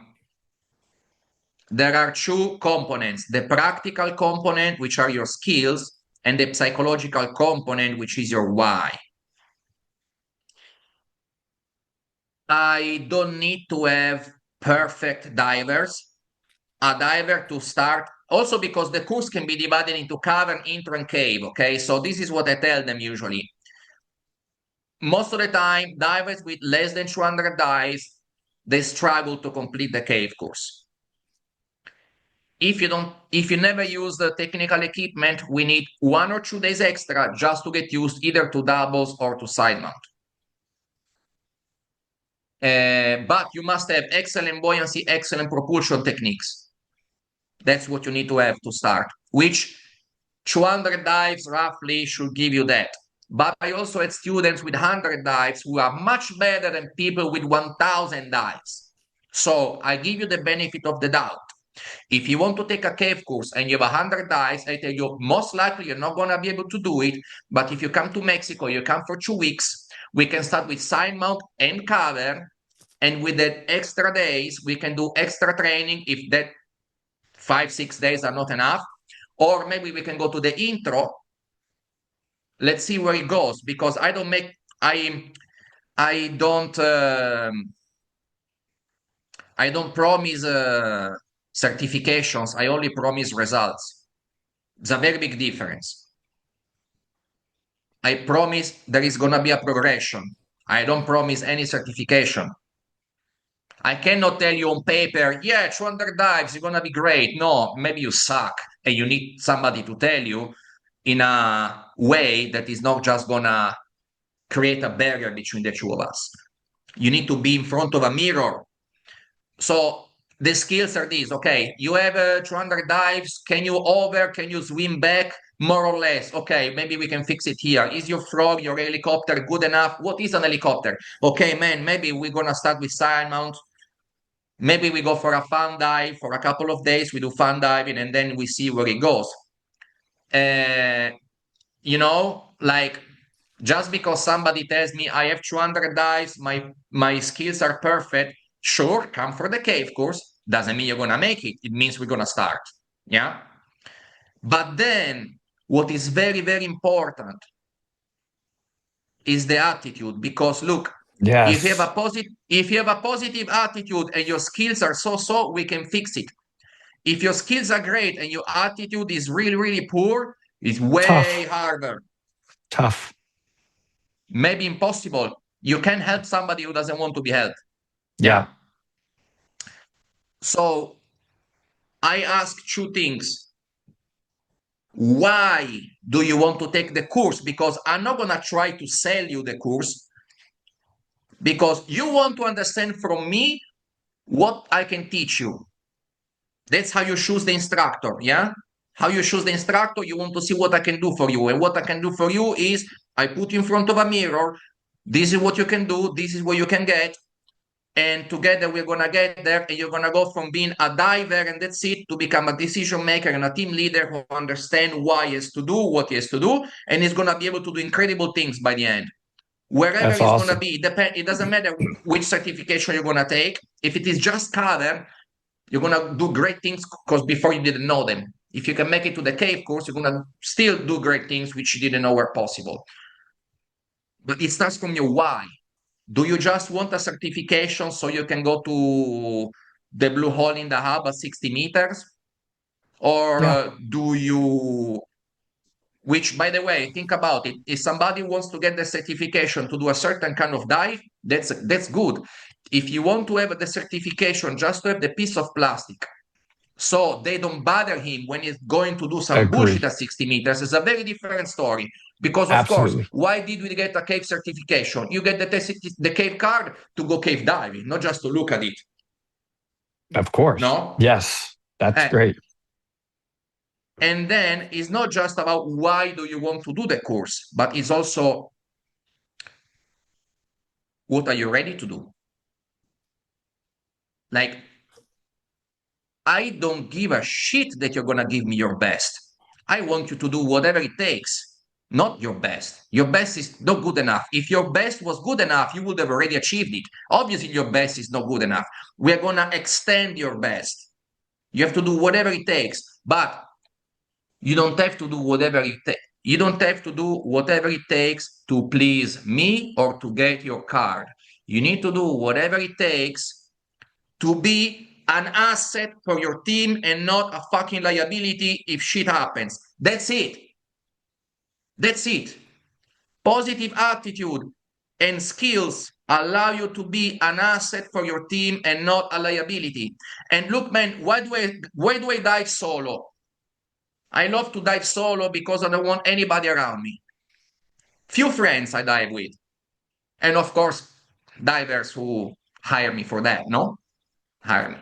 are 2 components, the practical component, which are your skills, and the psychological component, which is your why. I don't need to have perfect divers. A diver to start, also because the course can be divided into cavern, intro, and cave, okay? So this is what I tell them usually. Most of the time, divers with less than 200 dives, they struggle to complete the cave course. If you never use the technical equipment, we need 1 or 2 days extra just to get used either to doubles or to side mount. But you must have excellent buoyancy, excellent propulsion techniques. That's what you need to have to start, which 200 dives roughly should give you that. But I also had students with 100 dives who are much better than people with 1,000 dives. So I give you the benefit of the doubt. If you want to take a cave course and you have 100 dives, I tell you, most likely you're not going to be able to do it. But if you come to Mexico, you come for 2 weeks, we can start with side mount and cover. And with that extra days, we can do extra training if that 5-6 days are not enough. Or maybe we can go to the intro. Let's see where it goes because I don't promise certifications. I only promise results. It's a very big difference. I promise there is going to be a progression. I don't promise any certification. I cannot tell you on paper, yeah, 200 dives, you're going to be great. No, maybe you suck and you need somebody to tell you in a way that is not just going to create a barrier between the 2 of us. You need to be in front of a mirror. So the skills are these. Okay, you have 200 dives. Can you swim back? More or less. Okay, maybe we can fix it here. Is your frog, your helicopter good enough? What is an helicopter? Okay, man, maybe we're going to start with side mount. Maybe we go for a fun dive for a couple of days. We do fun diving and then we see where it goes. Like just because somebody tells me I have 200 dives, my skills are perfect. Sure, come for the cave course. Doesn't mean you're going to make it. It means we're going to start. Yeah. But then what is very, very important is the attitude because look, if you have Yes. a positive attitude and your skills are so, we can fix it. If your skills are great and your attitude is really, really poor, it's way Tough. harder. Tough. Maybe impossible. You can help somebody who doesn't want to be helped. Yeah. So I ask 2 things. Why do you want to take the course? Because I'm not going to try to sell you the course because you want to understand from me what I can teach you. That's how you choose the instructor, yeah? How you choose the instructor, you want to see what I can do for you. And what I can do for you is I put you in front of a mirror. This is what you can do. This is what you can get. And together we're going to get there. And you're going to go from being a diver and that's it to become a decision maker and a team leader who understands why he has to do what he has to do. And he's going to be able to do incredible things by the end. Wherever That's it's going to awesome. be, it doesn't matter which certification you're going to take. If it is just cover, you're going to do great things because before you didn't know them. If you can make it to the cave course, you're going to still do great things which you didn't know were possible. But it starts from your why. Do you just want a certification so you can go to the blue hole in the hub at 60 meters? Or Yeah, do you, which by the way, think about it. If somebody wants to get the certification to do a certain kind of dive, that's good. If you want to have the certification just to have the piece of plastic so they don't bother him when he's going to do some bullshit agree. at 60 meters. It's a very different story. Because, of course, Absolutely. why did we get a cave certification? You get the cave card to go cave diving, not just to look at it. Of course. No? Yes, that's Eh, great. and then it's not just about why do you want to do the course, but it's also what are you ready to do? Like, I don't give a shit that you're going to give me your best. I want you to do whatever it takes, not your best. Your best is not good enough. If your best was good enough, you would have already achieved it. Obviously, your best is not good enough. We're going to extend your best. You have to do whatever it takes, but you don't have to do whatever it takes. You don't have to do whatever it takes to please me or to get your card. You need to do whatever it takes to be an asset for your team and not a fucking liability if shit happens. That's it. That's it. Positive attitude and skills allow you to be an asset for your team and not a liability. And look, man, why do I dive solo? I love to dive solo because I don't want anybody around me. Few friends I dive with. And of course, divers who hire me for that, no? Hire me.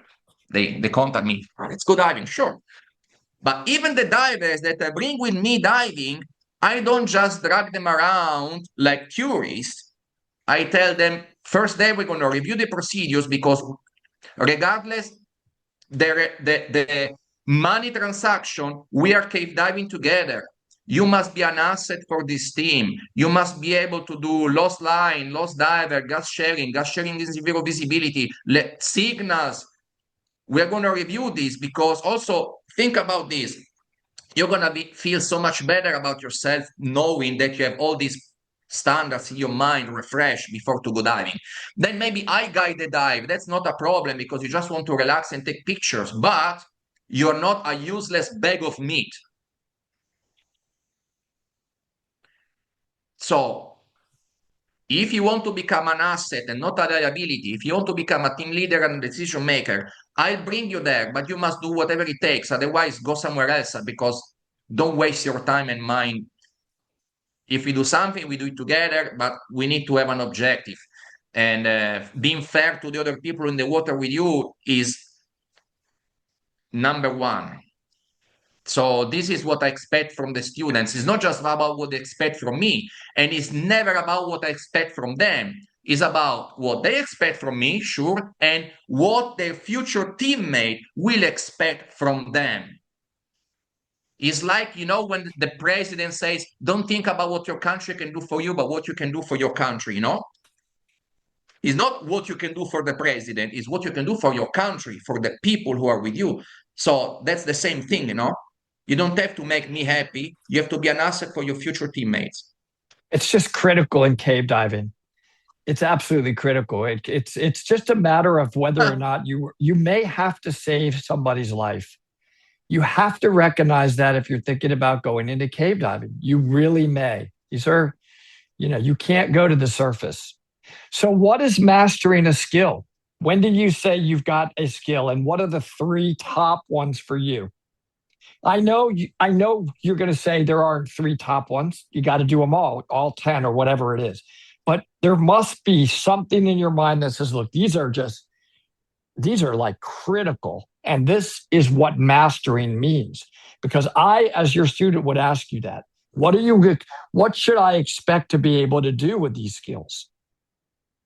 They contact me. Let's go diving, sure. But even the divers that I bring with me diving, I don't just drag them around like tourists. I tell them, first day we're going to review the procedures because regardless the money transaction, we are cave diving together. You must be an asset for this team. You must be able to do lost line, lost diver, gas sharing. Gas sharing is zero visibility, signals. We're going to review this because also think about this. You're going to feel so much better about yourself knowing that you have all these standards in your mind refreshed before to go diving. Then maybe I guide the dive. That's not a problem because you just want to relax and take pictures, but you're not a useless bag of meat. So if you want to become an asset and not a liability, if you want to become a team leader and decision maker, I'll bring you there, but you must do whatever it takes. Otherwise, go somewhere else because don't waste your time and mind. If we do something, we do it together, but we need to have an objective. And being fair to the other people in the water with you is number one. So this is what I expect from the students. It's not just about what they expect from me, and it's never about what I expect from them. It's about what they expect from me, sure, and what their future teammate will expect from them. It's like, when the president says, don't think about what your country can do for you, but what you can do for your country, It's not what you can do for the president, it's what you can do for your country, for the people who are with you. So that's the same thing. You don't have to make me happy. You have to be an asset for your future teammates. It's just critical in cave diving. It's absolutely critical. It's just a matter of whether or not you may have to save somebody's life. You have to recognize that if you're thinking about going into cave diving, you really may. These are, you can't go to the surface. So, what is mastering a skill? When did you say you've got a skill, and what are the three top ones for you? I know you're going to say there aren't three top ones. You got to do them all 10 or whatever it is. But there must be something in your mind that says, look, these are just these are like critical. And this is what mastering means. Because I, as your student, would ask you that. What should I expect to be able to do with these skills?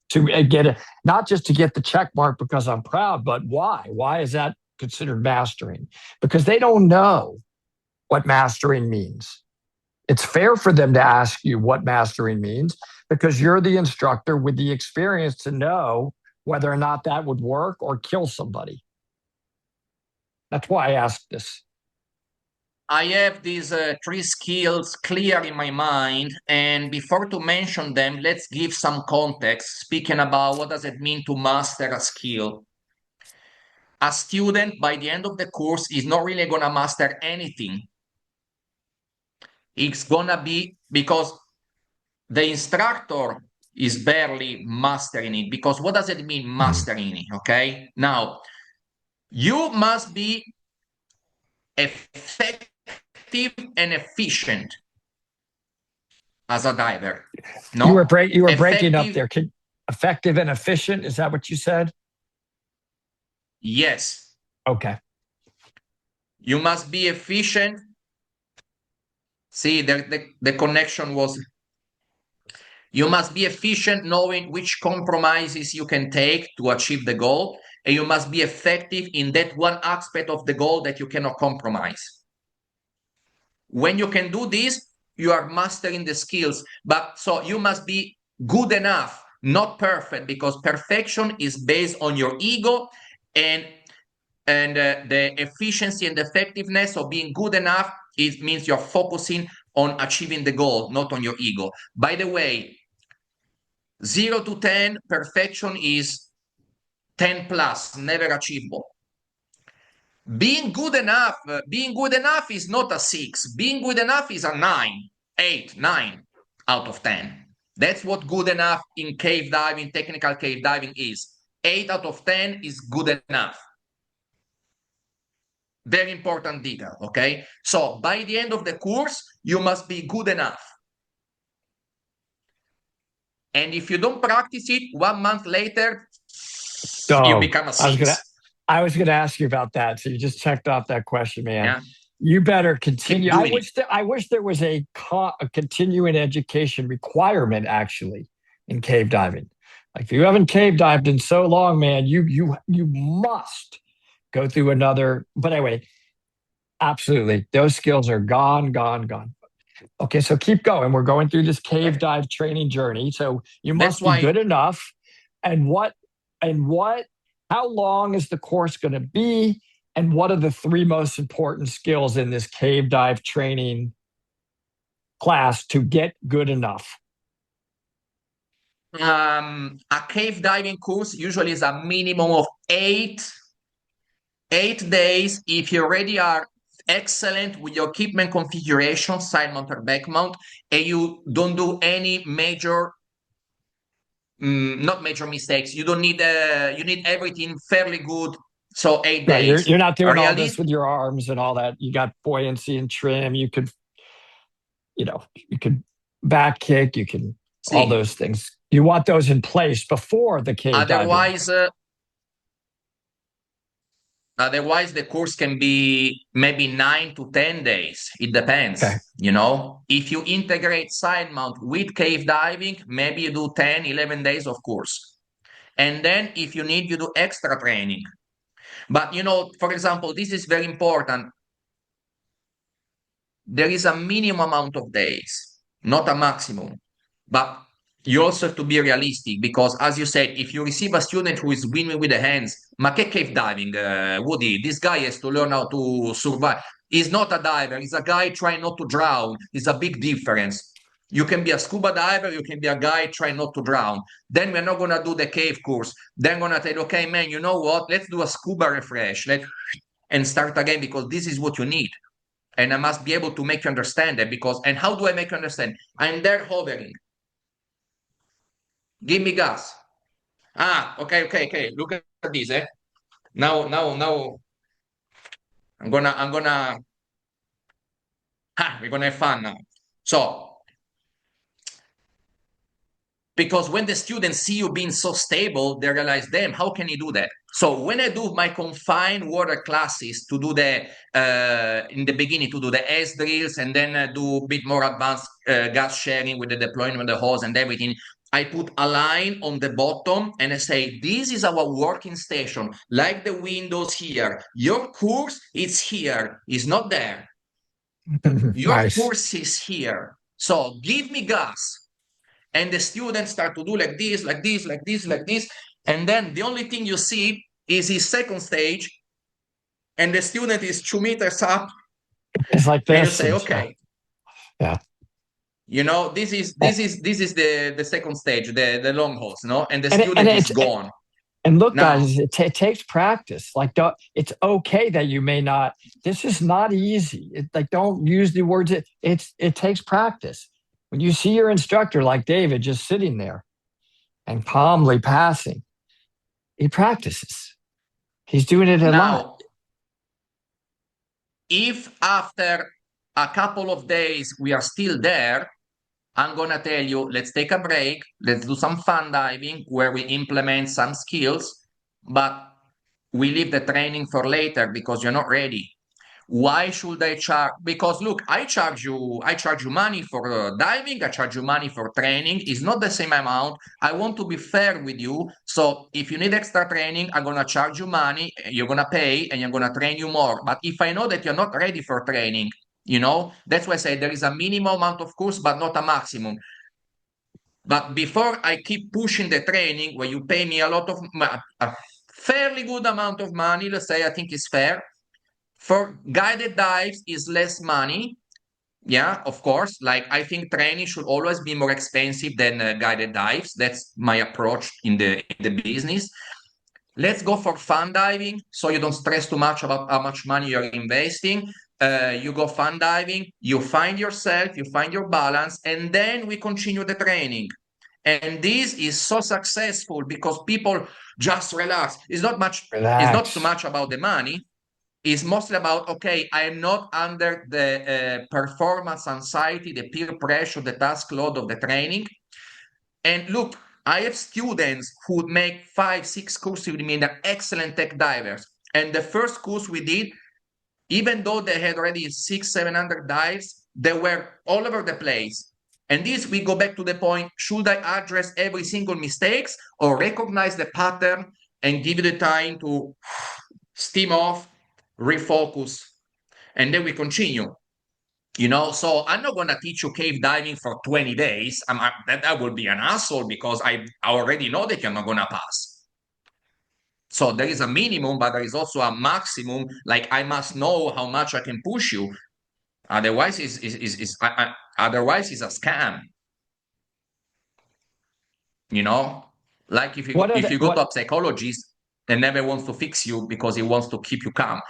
To get it, not just to get the check mark because I'm proud, but why? Why is that considered mastering? Because they don't know what mastering means. It's fair for them to ask you what mastering means because you're the instructor with the experience to know whether or not that would work or kill somebody. That's why I asked this. I have these three skills clear in my mind, and before to mention them, let's give some context, speaking about what does it mean to master a skill. A student, by the end of the course, is not really going to master anything. It's going to be because the instructor is barely mastering it. Because what does it mean, mastering it? Okay. Now, you must be effective and efficient as a diver. No? You were breaking up Effective, there. Effective and efficient. Is that what you said? yes. Okay. You must be efficient. See, the connection was you must be efficient knowing which compromises you can take to achieve the goal, and you must be effective in that one aspect of the goal that you cannot compromise. When you can do this, you are mastering the skills. But so you must be good enough, not perfect, because perfection is based on your ego and the efficiency and effectiveness of being good enough. It means you're focusing on achieving the goal, not on your ego. By the way, 0 to 10, perfection is 10 plus, never achievable. Being good enough is not a 6. Being good enough is a 9, 8, 9 out of 10. That's what good enough in cave diving, technical cave diving is. 8 out of 10 is good enough. Very important detail, okay? So by the end of the course, you must be good enough. And if you don't practice it, 1 month later, you So become a 6. I was gonna ask you about that. So you just checked off that question, man. Yeah. You better Keep continue. doing it. I wish there was a continuing education requirement actually in cave diving. Like if you haven't cave dived in so long, man, you must go through another. But anyway, absolutely, those skills are gone, gone, gone. Okay, so keep going. We're going through this cave dive training journey. So you That's must be why good enough. And what, how long is the course going to be? And what are the three most important skills in this cave dive training class to get good enough? a cave diving course usually is a minimum of 8 days. If you already are excellent with your equipment configuration, side mount or back mount, and you don't do any major not major mistakes, you don't need you need everything fairly good. So eight Right, days you're not doing all this realist with your arms and all that. You got buoyancy and trim. You could back kick. You can all see, those things. You want those in place before the cave diving. otherwise otherwise the course can be maybe 9 to 10 days. It Okay. depends, if you integrate side mount with cave diving, maybe you do 10, 11 days of course, and then if you need, you do extra training. But for example, this is very important. There is a minimum amount of days, not a maximum. But you also have to be realistic because, as you said, if you receive a student who is swimming with the hands, ma che cave diving, Woody? This guy has to learn how to survive. He's not a diver. He's a guy trying not to drown. It's a big difference. You can be a scuba diver. You can be a guy trying not to drown. Then we're not going to do the cave course. Then going to say, okay, man, you know what? Let's do a scuba refresh. And start again because this is what you need. And I must be able to make you understand that and how do I make you understand? I'm there hovering. Give me gas. Okay. Look at this, eh? Now, we're gonna have fun now. So, because when the students see you being so stable, they realize, damn, how can you do that? So when I do my confined water classes to do the in the beginning to do the S drills and then do a bit more advanced gas sharing with the deployment of the hose and everything, I put a line on the bottom and I say, this is our working station, like the windows here. Your course is here, it's not there. Your Nice. course is here. So give me gas. And the students start to do like this, like this, like this, like this. And then the only thing you see is his second stage, and the student is 2 meters up, It's like and you this. say, And okay, yeah. you know, this is the second stage, the long hose, no? And the And student is gone. and look, Now, guys, it takes practice. Like, it's okay that you may not. This is not easy. Like, don't use the words. It takes practice. When you see your instructor, like David, just sitting there and calmly passing, he practices. He's doing it a lot. now, if after a couple of days we are still there, I'm gonna tell you, let's take a break, let's do some fun diving where we implement some skills, but we leave the training for later because you're not ready. Why should I charge? Because look, I charge you money for diving, I charge you money for training. It's not the same amount. I want to be fair with you. So if you need extra training, I'm gonna charge you money, you're gonna pay, and I'm gonna train you more. But if I know that you're not ready for training, that's why I say there is a minimum amount of course, but not a maximum. But before I keep pushing the training, where you pay me a fairly good amount of money, let's say I think it's fair. For guided dives is less money. Yeah, of course. Like I think training should always be more expensive than guided dives. That's my approach in the business. Let's go for fun diving, so you don't stress too much about how much money you're investing. You go fun diving, you find yourself, you find your balance, and then we continue the training. And this is so successful because people just relax. It's not so Relax. much about the money. It's mostly about, okay, I am not under the performance anxiety, the peer pressure, the task load of the training. And look, I have students who make 5, 6 courses with me. They're excellent tech divers. And the first course we did, even though they had already 600, 700 dives, they were all over the place. And this, we go back to the point, should I address every single mistakes or recognize the pattern and give you the time to steam off, refocus, and then we continue? So I'm not going to teach you cave diving for 20 days. That would be an asshole because I already know that you're not going to pass. So there is a minimum, but there is also a maximum. Like I must know how much I can push you. Otherwise, otherwise it's a scam. Like if What are if the, you go what? to a psychologist and never wants to fix you because he wants to keep you calm.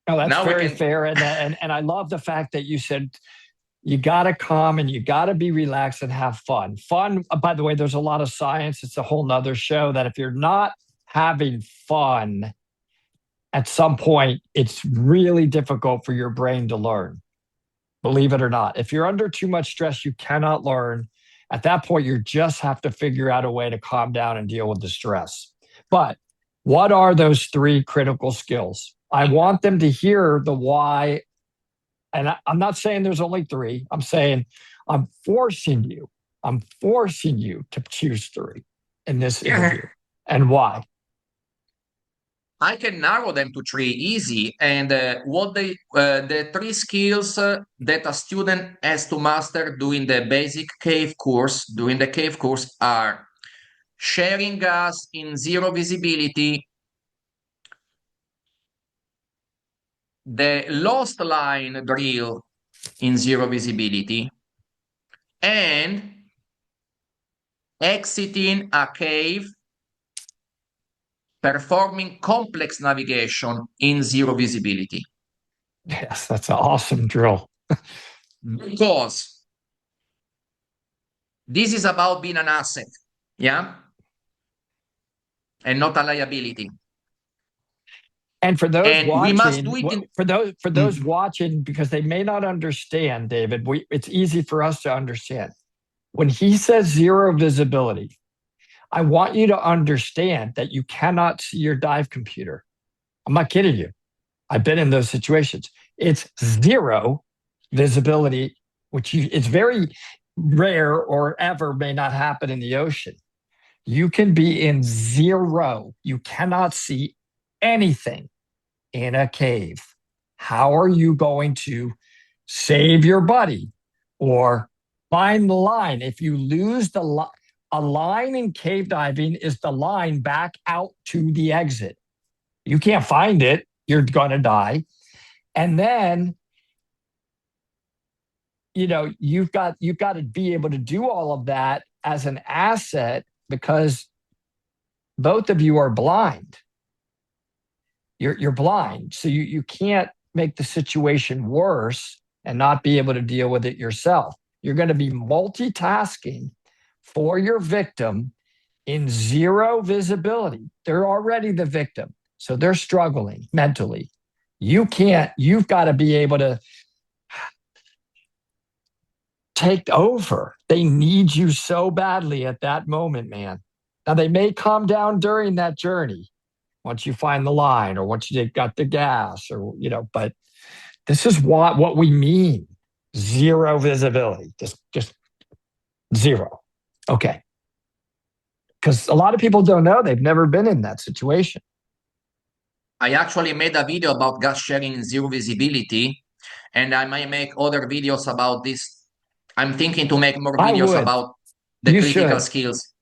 Oh, that's Now we very can. fair, and I love the fact that you said you got to calm and you got to be relaxed and have fun. Fun, by the way, there's a lot of science. It's a whole nother show that if you're not having fun at some point, it's really difficult for your brain to learn. Believe it or not. If you're under too much stress, you cannot learn. At that point, you just have to figure out a way to calm down and deal with the stress. But what are those 3 critical skills? I want them to hear the why. And I'm not saying there's only 3. I'm saying I'm forcing you. I'm forcing you to choose 3 in this interview. And why? I can narrow them to 3 easy. And the 3 skills that a student has to master during the basic cave course, are sharing gas in zero visibility, the lost line drill in zero visibility, and exiting a cave, performing complex navigation in zero visibility. Yes, that's an awesome drill. Because this is about being an asset, yeah? And not a liability. And for those And we must watching, do it in. for those watching, because they may not understand, David, it's easy for us to understand. When he says zero visibility, I want you to understand that you cannot see your dive computer. I'm not kidding you. I've been in those situations. It's zero visibility, which it's very rare or ever may not happen in the ocean. You can be in zero. You cannot see anything in a cave. How are you going to save your buddy or find the line? If you lose a line in cave diving is the line back out to the exit. You can't find it. You're going to die. And then, you've got to be able to do all of that as an asset because both of you are blind. You're blind. So you can't make the situation worse and not be able to deal with it yourself. You're going to be multitasking for your victim in zero visibility. They're already the victim. So they're struggling mentally. You've got to be able to take over. They need you so badly at that moment, man. Now, they may calm down during that journey once you find the line or once you got the gas or, but this is what we mean. Zero visibility, just zero. Okay. Because a lot of people don't know. They've never been in that situation. I actually made a video about gas sharing in zero visibility, and I might make other videos about this. I'm thinking to make more videos about the critical skills.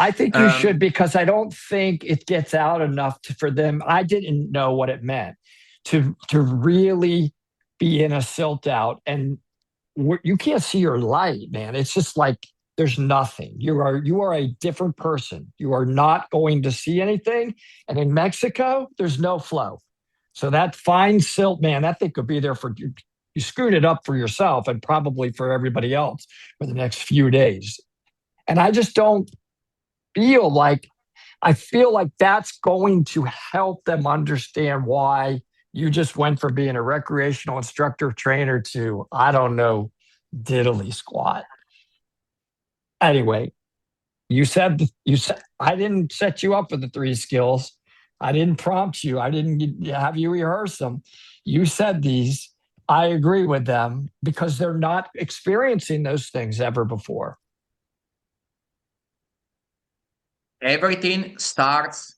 I think you should, because I don't think it gets out enough for them. I didn't know what it meant to really be in a silt out, and you can't see your light, man. It's just like there's nothing. You are a different person. You are not going to see anything. And in Mexico, there's no flow. So that fine silt, man, that thing could be there for you. You screwed it up for yourself and probably for everybody else for the next few days. And I just don't feel like that's going to help them understand why you just went from being a recreational instructor trainer to, I don't know, diddly squat. Anyway, you said I didn't set you up for the 3 skills. I didn't prompt you. I didn't have you rehearse them. You said these. I agree with them because they're not experiencing those things ever before. Everything starts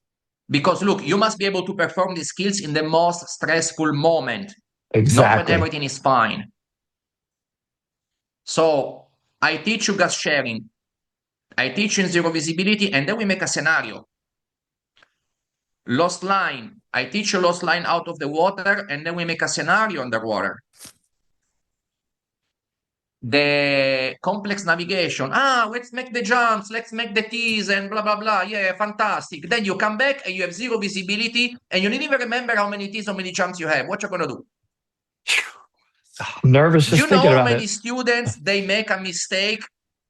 because, look, you must be able to perform these skills in the most stressful moment. Exactly. Not when everything is fine. So I teach you gas sharing. I teach you in zero visibility, and then we make a scenario. Lost line. I teach you lost line out of the water, and then we make a scenario underwater. The complex navigation. Let's make the jumps, let's make the tees and blah, blah, blah. Yeah, fantastic. Then you come back and you have zero visibility and you didn't even remember how many tees, how many jumps you have. What you going to do? I'm nervous just thinking about it. Many students, they make a mistake.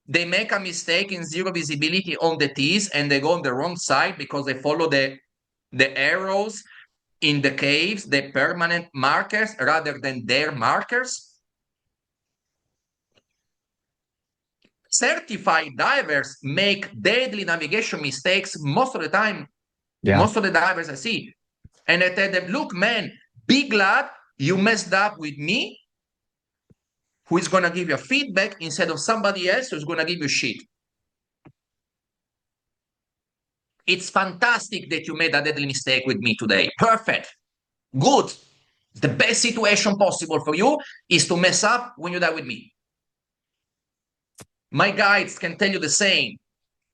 They make a mistake in zero visibility on the tees and they go on the wrong side because they follow the arrows in the caves, the permanent markers rather than their markers. Certified divers make deadly navigation mistakes most of the time. Yeah. Most of the divers I see. And I tell them, look, man, be glad you messed up with me, who is going to give you feedback instead of somebody else who's going to give you shit. It's fantastic that you made a deadly mistake with me today. Perfect. Good. The best situation possible for you is to mess up when you dive with me. My guides can tell you the same.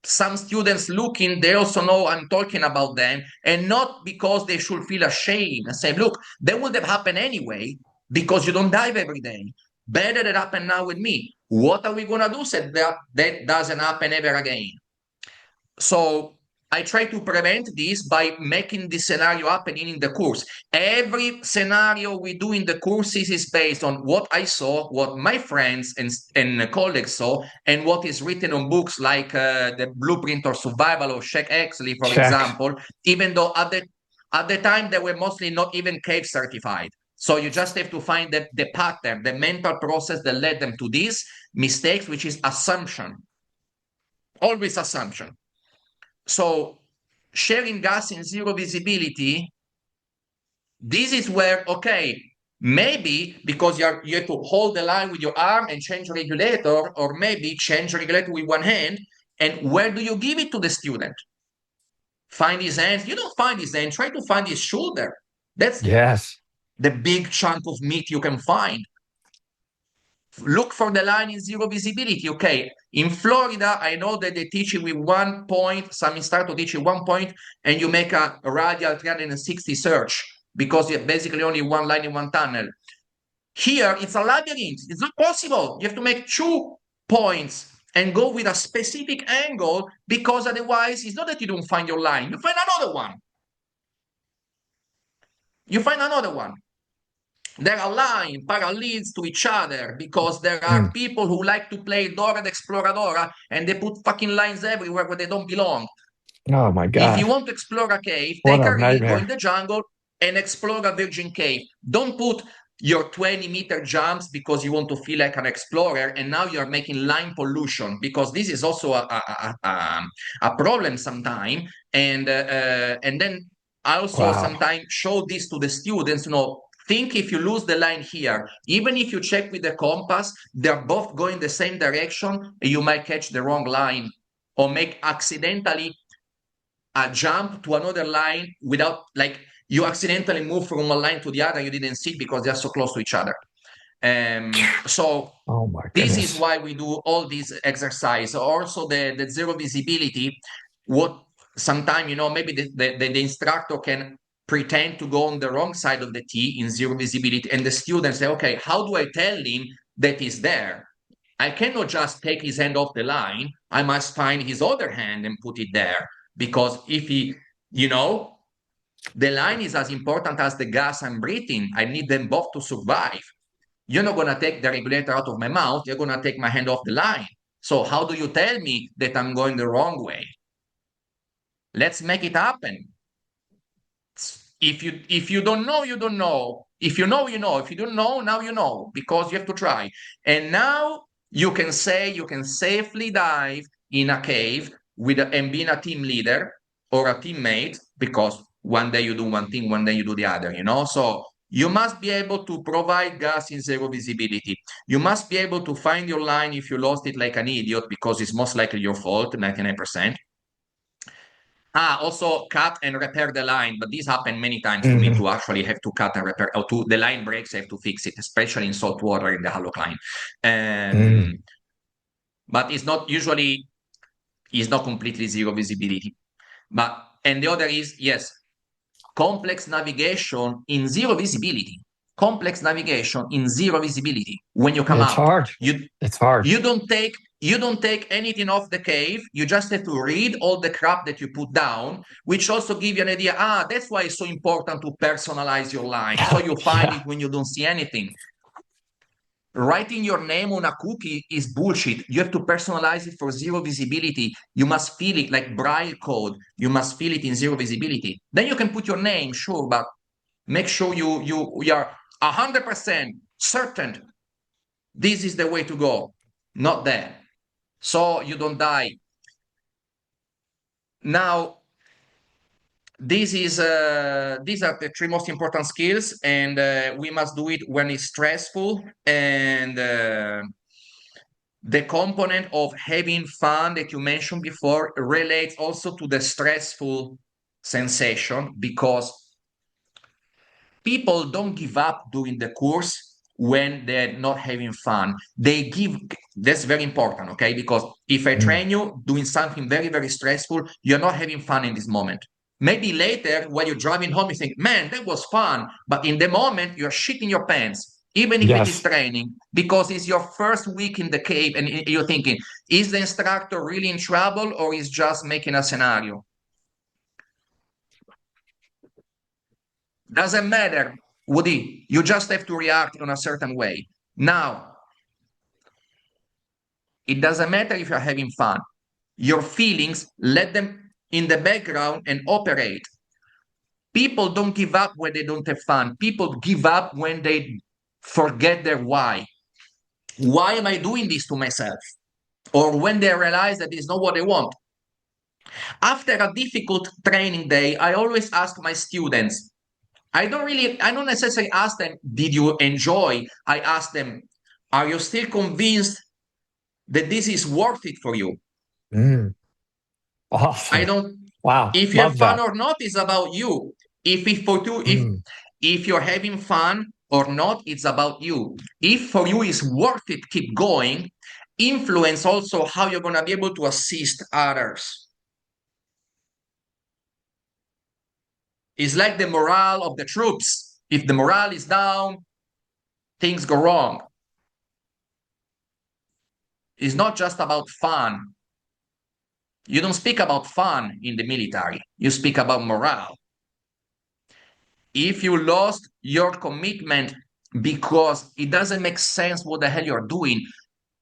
Some students looking, they also know I'm talking about them, and not because they should feel ashamed and say, look, that would have happened anyway because you don't dive every day. Better that happen now with me. What are we going to do so that doesn't happen ever again? So I try to prevent this by making this scenario happening in the course. Every scenario we do in the courses is based on what I saw, what my friends and colleagues saw, and what is written on books like the Blueprint or Survival of Shaq Exley, for example, even though at the time they were mostly not even cave certified. So you just have to find the pattern, the mental process that led them to these mistakes, which is assumption. Always assumption. So sharing gas in zero visibility, this is where, okay, maybe because you have to hold the line with your arm and change regulator, or maybe change regulator with one hand. And where do you give it to the student? Find his hand. You don't find his hand, try to find his shoulder. That's Yes. the big chunk of meat you can find. Look for the line in zero visibility. Okay, in Florida, I know that they teach you with 1 point, some instructor teach you 1 point, and you make a radial 360 search because you have basically only one line in one tunnel. Here, it's a labyrinth. It's not possible. You have to make 2 points and go with a specific angle, because otherwise, it's not that you don't find your line. You find another one. You find another one. They're aligned, parallels to each other, because there are people who like to play Dora the Exploradora and they put fucking lines everywhere where they don't belong. Oh my If you God. want to explore a cave, What take a a read, go in nightmare. the jungle and explore a virgin cave. Don't put your 20-meter jumps because you want to feel like an explorer, and now you're making line pollution, because this is also a problem sometimes. And then I also Wow. sometimes show this to the students. Think if you lose the line here, even if you check with the compass, they're both going the same direction, you might catch the wrong line or make accidentally a jump to another line without, like, you accidentally move from one line to the other, you didn't see because they're so close to each other. So Oh my this is goodness. why we do all these exercise. Also the zero visibility, what sometimes, maybe the instructor can pretend to go on the wrong side of the T in zero visibility, and the students say, okay, how do I tell him that he's there? I cannot just take his hand off the line. I must find his other hand and put it there. Because if the line is as important as the gas I'm breathing. I need them both to survive. You're not going to take the regulator out of my mouth. You're going to take my hand off the line. So how do you tell me that I'm going the wrong way? Let's make it happen. If you don't know, you don't know. If you know, you know. If you don't know, now you know, because you have to try. And now you can say you can safely dive in a cave and being a team leader or a teammate, because one day you do one thing, one day you do the other, So you must be able to provide gas in zero visibility. You must be able to find your line if you lost it like an idiot, because it's most likely your fault, 99%. Also cut and repair the line, but this happened many times to me, to actually have to cut and repair, or the line breaks, I have to fix it, especially in salt water in the halocline. But it's not completely zero visibility. And the other is, yes, complex navigation in zero visibility. Complex navigation in zero visibility. When you come It's out, hard. you It's hard. you don't take anything off the cave. You just have to read all the crap that you put down, which also give you an idea. That's why it's so important to personalize your line, so you find Yeah. it when you don't see anything. Writing your name on a cookie is bullshit. You have to personalize it for zero visibility. You must feel it like Braille code. You must feel it in zero visibility. Then you can put your name, sure, but make sure you are 100% certain this is the way to go, not that, so you don't die. Now, these are the three most important skills, and we must do it when it's stressful. And the component of having fun that you mentioned before relates also to the stressful sensation, because people don't give up during the course when they're not having fun. That's very important, okay? Because if I train you doing something very, very stressful, you're not having fun in this moment. Maybe later, when you're driving home, you think, man, that was fun. But in the moment, you're shitting your pants, even if it is Yes. training, because it's your first week in the cave and you're thinking, is the instructor really in trouble, or is just making a scenario? Doesn't matter, Woody. You just have to react in a certain way. Now, it doesn't matter if you're having fun. Your feelings, let them in the background and operate. People don't give up when they don't have fun. People give up when they forget their why. Why am I doing this to myself? or when they realize that it's not what they want. After a difficult training day, I always ask my students, I don't necessarily ask them, did you enjoy? I ask them, are you still convinced that this is worth it for you? Mm, I awesome. don't, Wow. if you have Love fun that. or not, is about you. If for you, Mm, if you're having fun or not, it's about you. If for you is worth it, keep going. Influence also how you're gonna be able to assist others. It's like the morale of the troops. If the morale is down, things go wrong. It's not just about fun. You don't speak about fun in the military. You speak about morale. If you lost your commitment because it doesn't make sense what the hell you're doing,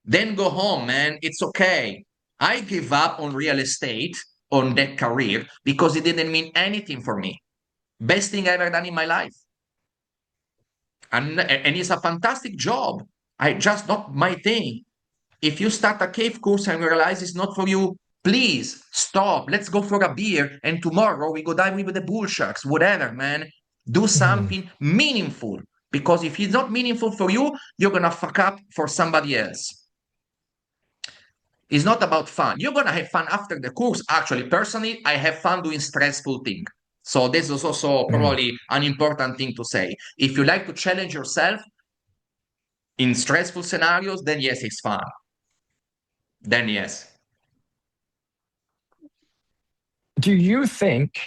then go home, man. It's okay. I give up on real estate, on that career, because it didn't mean anything for me. Best thing I ever done in my life. And it's a fantastic job. I just not my thing. If you start a cave course and realize it's not for you, please stop. Let's go for a beer. And tomorrow we go dive with the bull sharks, whatever, man. Do mm, something meaningful. Because if it's not meaningful for you, you're going to fuck up for somebody else. It's not about fun. You're going to have fun after the course. Actually, personally, I have fun doing stressful things. So this is also mm. probably an important thing to say. If you like to challenge yourself in stressful scenarios, then yes, it's fun. Then yes. Do you think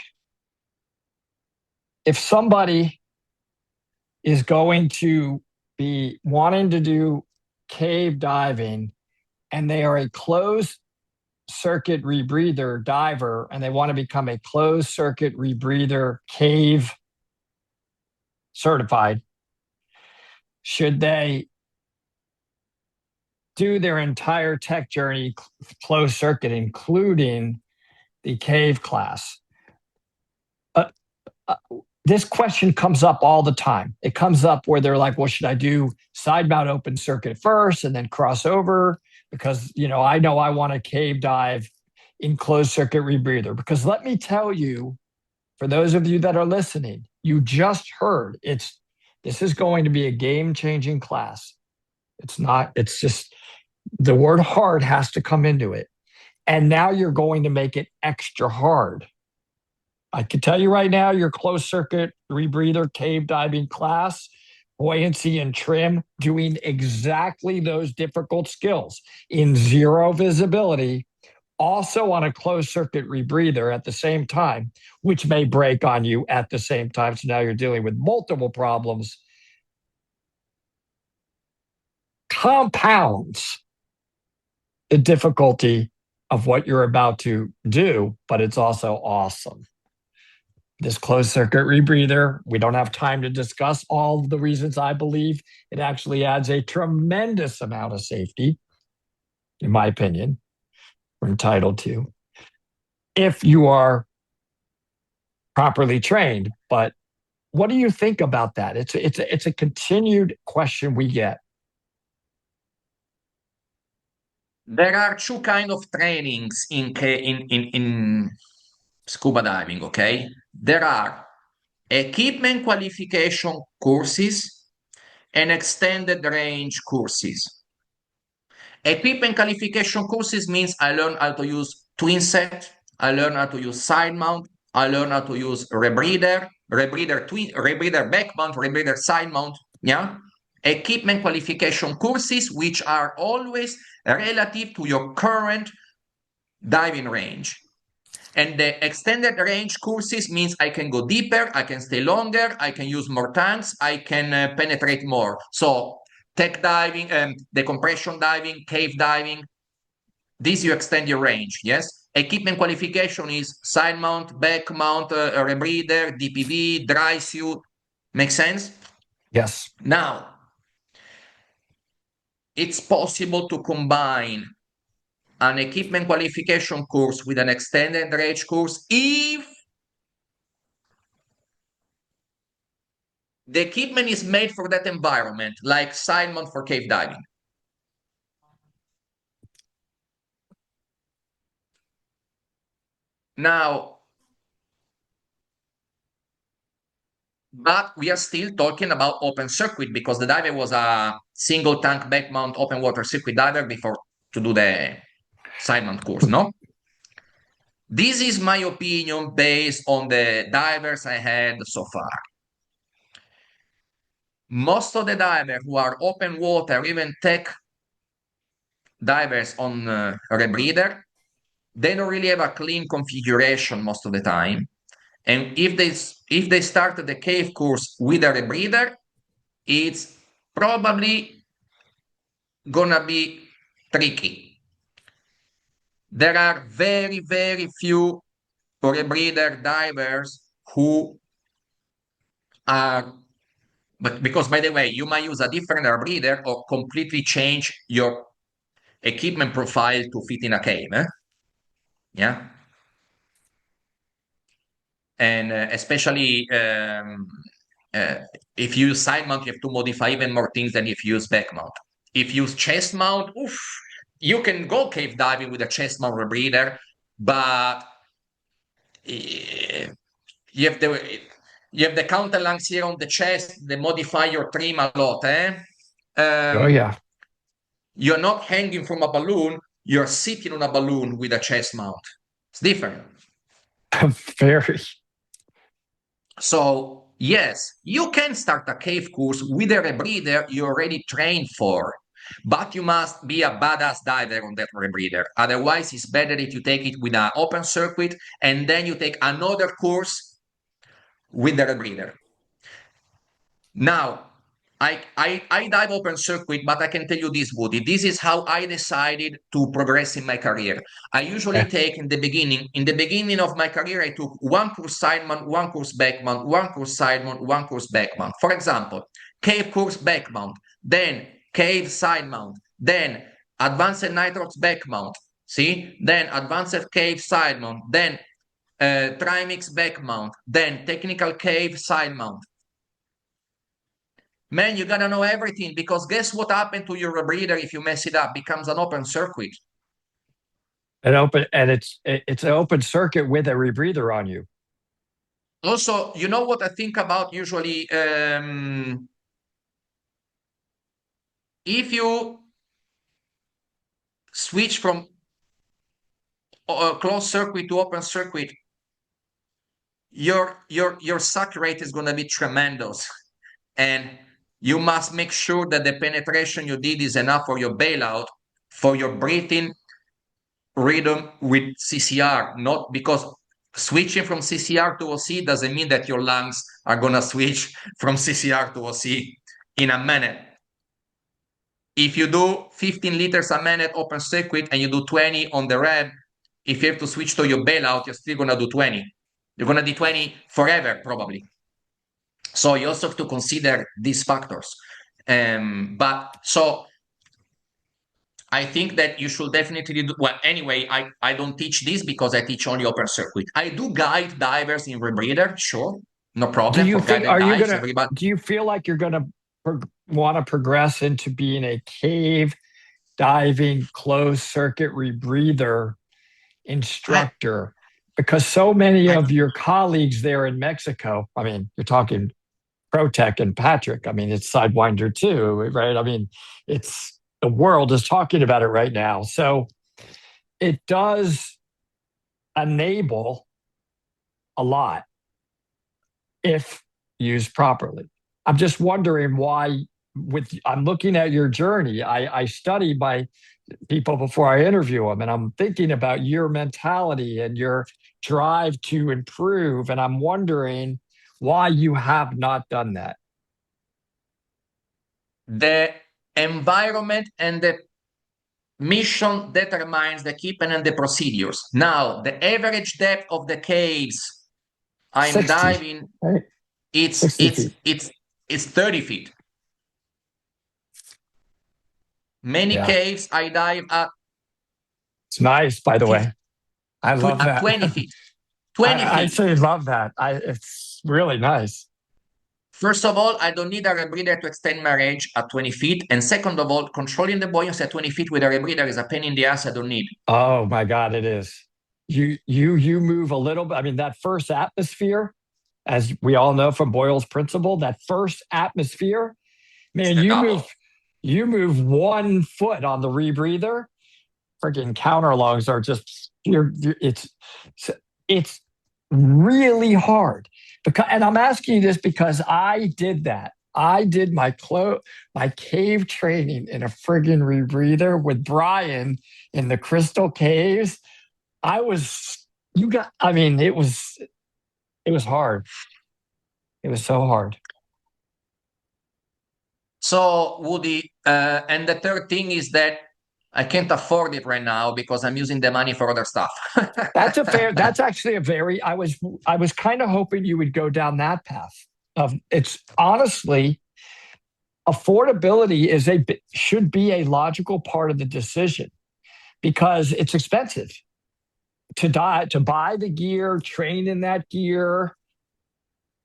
if somebody is going to be wanting to do cave diving and they are a closed circuit rebreather diver and they want to become a closed circuit rebreather cave certified, should they do their entire tech journey closed circuit, including the cave class? Uh, uh, this question comes up all the time. It comes up where they're like, well, should I do side mount open circuit first and then cross over? Because, I know I want to cave dive in closed circuit rebreather. Because let me tell you, for those of you that are listening, you just heard this is going to be a game changing class. It's not, it's just the word hard has to come into it. And now you're going to make it extra hard. I can tell you right now, your closed circuit rebreather cave diving class, buoyancy and trim, doing exactly those difficult skills in zero visibility, also on a closed circuit rebreather at the same time, which may break on you at the same time. So now you're dealing with multiple problems, compounds the difficulty of what you're about to do, but it's also awesome. This closed circuit rebreather, we don't have time to discuss all of the reasons I believe it actually adds a tremendous amount of safety, in my opinion. We're entitled to, if you are properly trained. But what do you think about that? It's a continued question we get. There are two kind of trainings in scuba diving, okay? There are equipment qualification courses and extended range courses. Equipment qualification courses means I learn how to use twin set, I learn how to use side mount, I learn how to use rebreather back mount, rebreather side mount, yeah? Equipment qualification courses, which are always relative to your current diving range. And the extended range courses means I can go deeper, I can stay longer, I can use more tanks, I can penetrate more. So tech diving, decompression diving, cave diving, this you extend your range, yes? Equipment qualification is side mount, back mount, rebreather, DPV, dry suit. Make sense? Yes. Now, it's possible to combine an equipment qualification course with an extended range course if the equipment is made for that environment, like side mount for cave diving. Now, but we are still talking about open circuit because the diver was a single tank back mount open water circuit diver before to do the side mount course, no? This is my opinion based on the divers I had so far. Most of the divers who are open water, even tech divers on Rebreather, they don't really have a clean configuration most of the time. And if they start the cave course with a rebreather, it's probably gonna be tricky. There are very, very few rebreather divers who are, but because by the way, you might use a different rebreather or completely change your equipment profile to fit in a cave. Yeah. And especially if you use side mount, you have to modify even more things than if you use back mount. If you use chest mount, oof, you can go cave diving with a chest mount rebreather, but you have the counter lungs here on the chest. They modify your trim a lot. Oh yeah. You're not hanging from a balloon. You're sitting on a balloon with a chest mount. It's different. Very. So yes, you can start a cave course with a rebreather you already trained for, but you must be a badass diver on that rebreather. Otherwise, it's better if you take it with an open circuit and then you take another course with the rebreather. Now, I dive open circuit, but I can tell you this, Woody. This is how I decided to progress in my career. I usually Okay. take in the beginning of my career, I took one course side mount, one course back mount, one course side mount, one course back mount. For example, cave course back mount, then cave side mount, then advanced nitrox back mount. See, then advanced cave side mount, then trimix back mount, then technical cave side mount. Man, you gotta know everything because guess what happened to your rebreather if you mess it up? Becomes an open circuit. It's an open circuit with a rebreather on you. Also, you know what I think about usually? If you switch from closed circuit to open circuit, your suck rate is gonna be tremendous, and you must make sure that the penetration you did is enough for your bailout, for your breathing rhythm with CCR, not because switching from CCR to OC doesn't mean that your lungs are going to switch from CCR to OC in a minute. If you do 15 liters a minute open circuit and you do 20 on the Reb, if you have to switch to your bailout, you're still going to do 20. You're going to do 20 forever, probably. So you also have to consider these factors. But so I think that you should definitely do well. Anyway, I don't teach this because I teach only open circuit. I do guide divers in rebreather, sure, no Do problem you for think, guided are you dives. gonna, Everybody, do you feel like you're gonna want to progress into being a cave diving closed circuit rebreather I, instructor? Because so many I, of your colleagues there in Mexico, I mean, you're talking ProTech and Patrick. I mean, it's Sidewinder too, right? I mean, it's the world is talking about it right now. So it does enable a lot if used properly. I'm just wondering why, I'm looking at your journey. I study my people before I interview them, and I'm thinking about your mentality and your drive to improve. And I'm wondering why you have not done that. the environment and the mission determines the equipment and the procedures. Now, the average depth of the caves I'm 60, diving, right? it's 60 it's feet. it's it's 30 feet. Many Yeah. caves I dive at It's nice, by the 50, way. I love at that. 20 feet. 20 I feet. say love that. It's really nice. First of all, I don't need a rebreather to extend my range at 20 feet. And second of all, controlling the buoyancy at 20 feet with a rebreather is a pain in the ass I don't need. Oh my God, it is. You move a little bit. I mean, that first atmosphere, as we all know from Boyle's principle, that first atmosphere, man, you move 1 foot on the rebreather, freaking counter lungs are just it's really hard. Because, and I'm asking you this because I did that. I did my cave training in a friggin' rebreather with Brian in the Crystal Caves. I was you got I mean, it was hard. It was so hard. So, Woody, and the third thing is that I can't afford it right now because I'm using the money for other stuff. That's actually a very, I was kind of hoping you would go down that path of it's honestly affordability should be a logical part of the decision because it's expensive to buy the gear, train in that gear,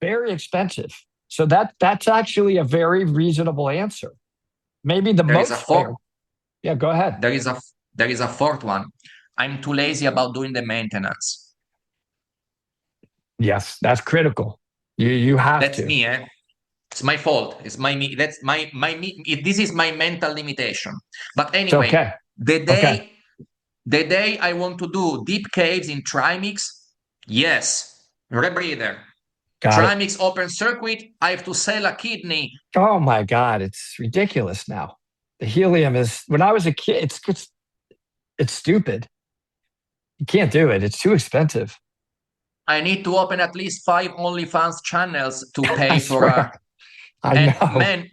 very expensive. So that's actually a very reasonable answer. Maybe the There is a most fair. fourth. Yeah, go ahead. There is a fourth one. I'm too lazy about doing the maintenance. Yes, that's critical. You have That's to. me, eh? It's my fault. It's my me. That's my me. This is my mental limitation. But It's anyway, okay. the Okay. day the day I want to do deep caves in Trimix, yes, rebreather. Got it. Trimix open circuit. I have to sell a kidney. Oh my God, it's ridiculous now. The helium is when I was a kid, it's stupid. You can't do it. It's too expensive. I need to open at least 5 OnlyFans channels to I pay for swear. a. I And know. man,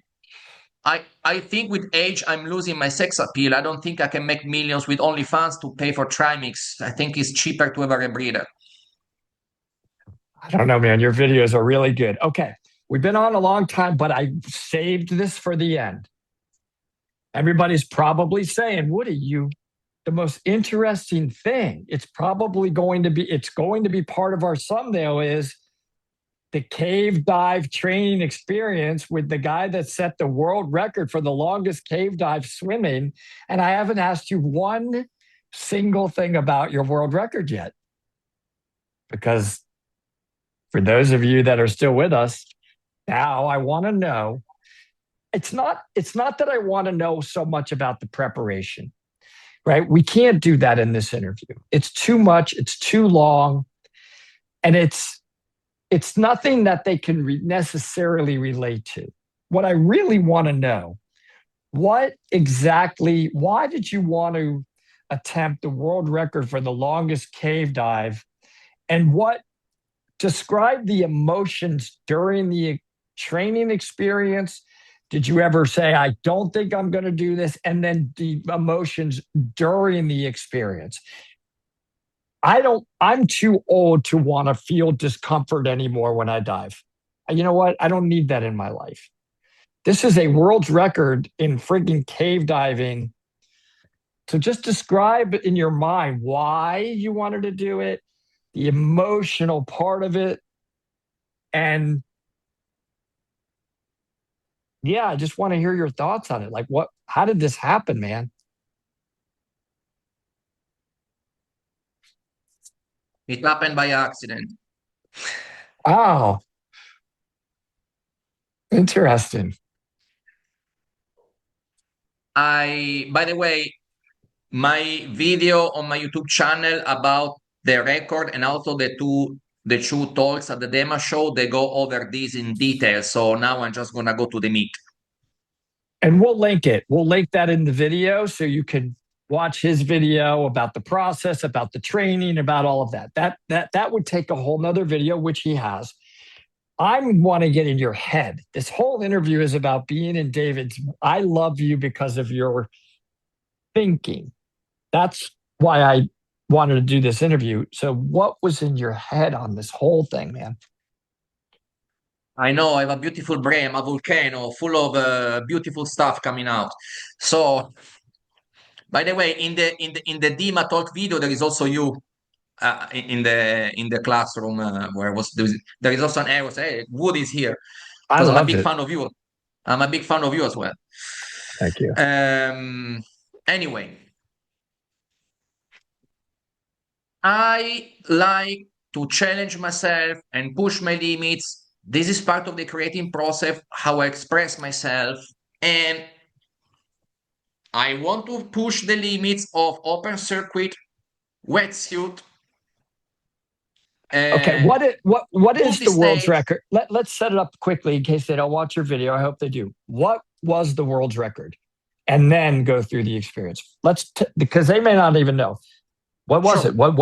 I think with age I'm losing my sex appeal. I don't think I can make millions with OnlyFans to pay for Trimix. I think it's cheaper to have a rebreather. I don't know, man. Your videos are really good. Okay. We've been on a long time, but I saved this for the end. Everybody's probably saying, Woody, the most interesting thing, it's going to be part of our thumbnail is the cave dive training experience with the guy that set the world record for the longest cave dive swimming. And I haven't asked you one single thing about your world record yet. Because for those of you that are still with us, now I want to know. It's not that I want to know so much about the preparation, right? We can't do that in this interview. It's too much, it's too long, and it's nothing that they can necessarily relate to. What I really want to know, why did you want to attempt the world record for the longest cave dive? And describe the emotions during the training experience. Did you ever say, I don't think I'm going to do this? And then the emotions during the experience. I'm too old to want to feel discomfort anymore when I dive. You know what? I don't need that in my life. This is a world's record in frigging cave diving. So just describe in your mind why you wanted to do it, the emotional part of it. And yeah, I just want to hear your thoughts on it. Like how did this happen, man? It happened by accident. Oh, interesting. By the way, my video on my YouTube channel about the record and also the two talks at the demo show, they go over this in detail. So now I'm just gonna go to the meat. And we'll link it. We'll link that in the video so you can watch his video about the process, about the training, about all of that. That would take a whole nother video, which he has. I want to get in your head. This whole interview is about being in David's. I love you because of your thinking. That's why I wanted to do this interview. So, what was in your head on this whole thing, man? I know I have a beautiful brain, a volcano full of beautiful stuff coming out. So, by the way, in the Dima talk video, there is also you in the classroom where there is also an arrow. Say, hey, Wood is here I because I'm a loved big it. fan of you. I'm a big fan of you as well. Thank you. Um, anyway, I like to challenge myself and push my limits. This is part of the creating process, how I express myself. And I want to push the limits of open circuit, wetsuit, Okay, uh, what is the world's multi-stage. record? Let's set it up quickly in case they don't watch your video. I hope they do. What was the world's record? And then go through the experience. Because they may not even know. What was it? Sure.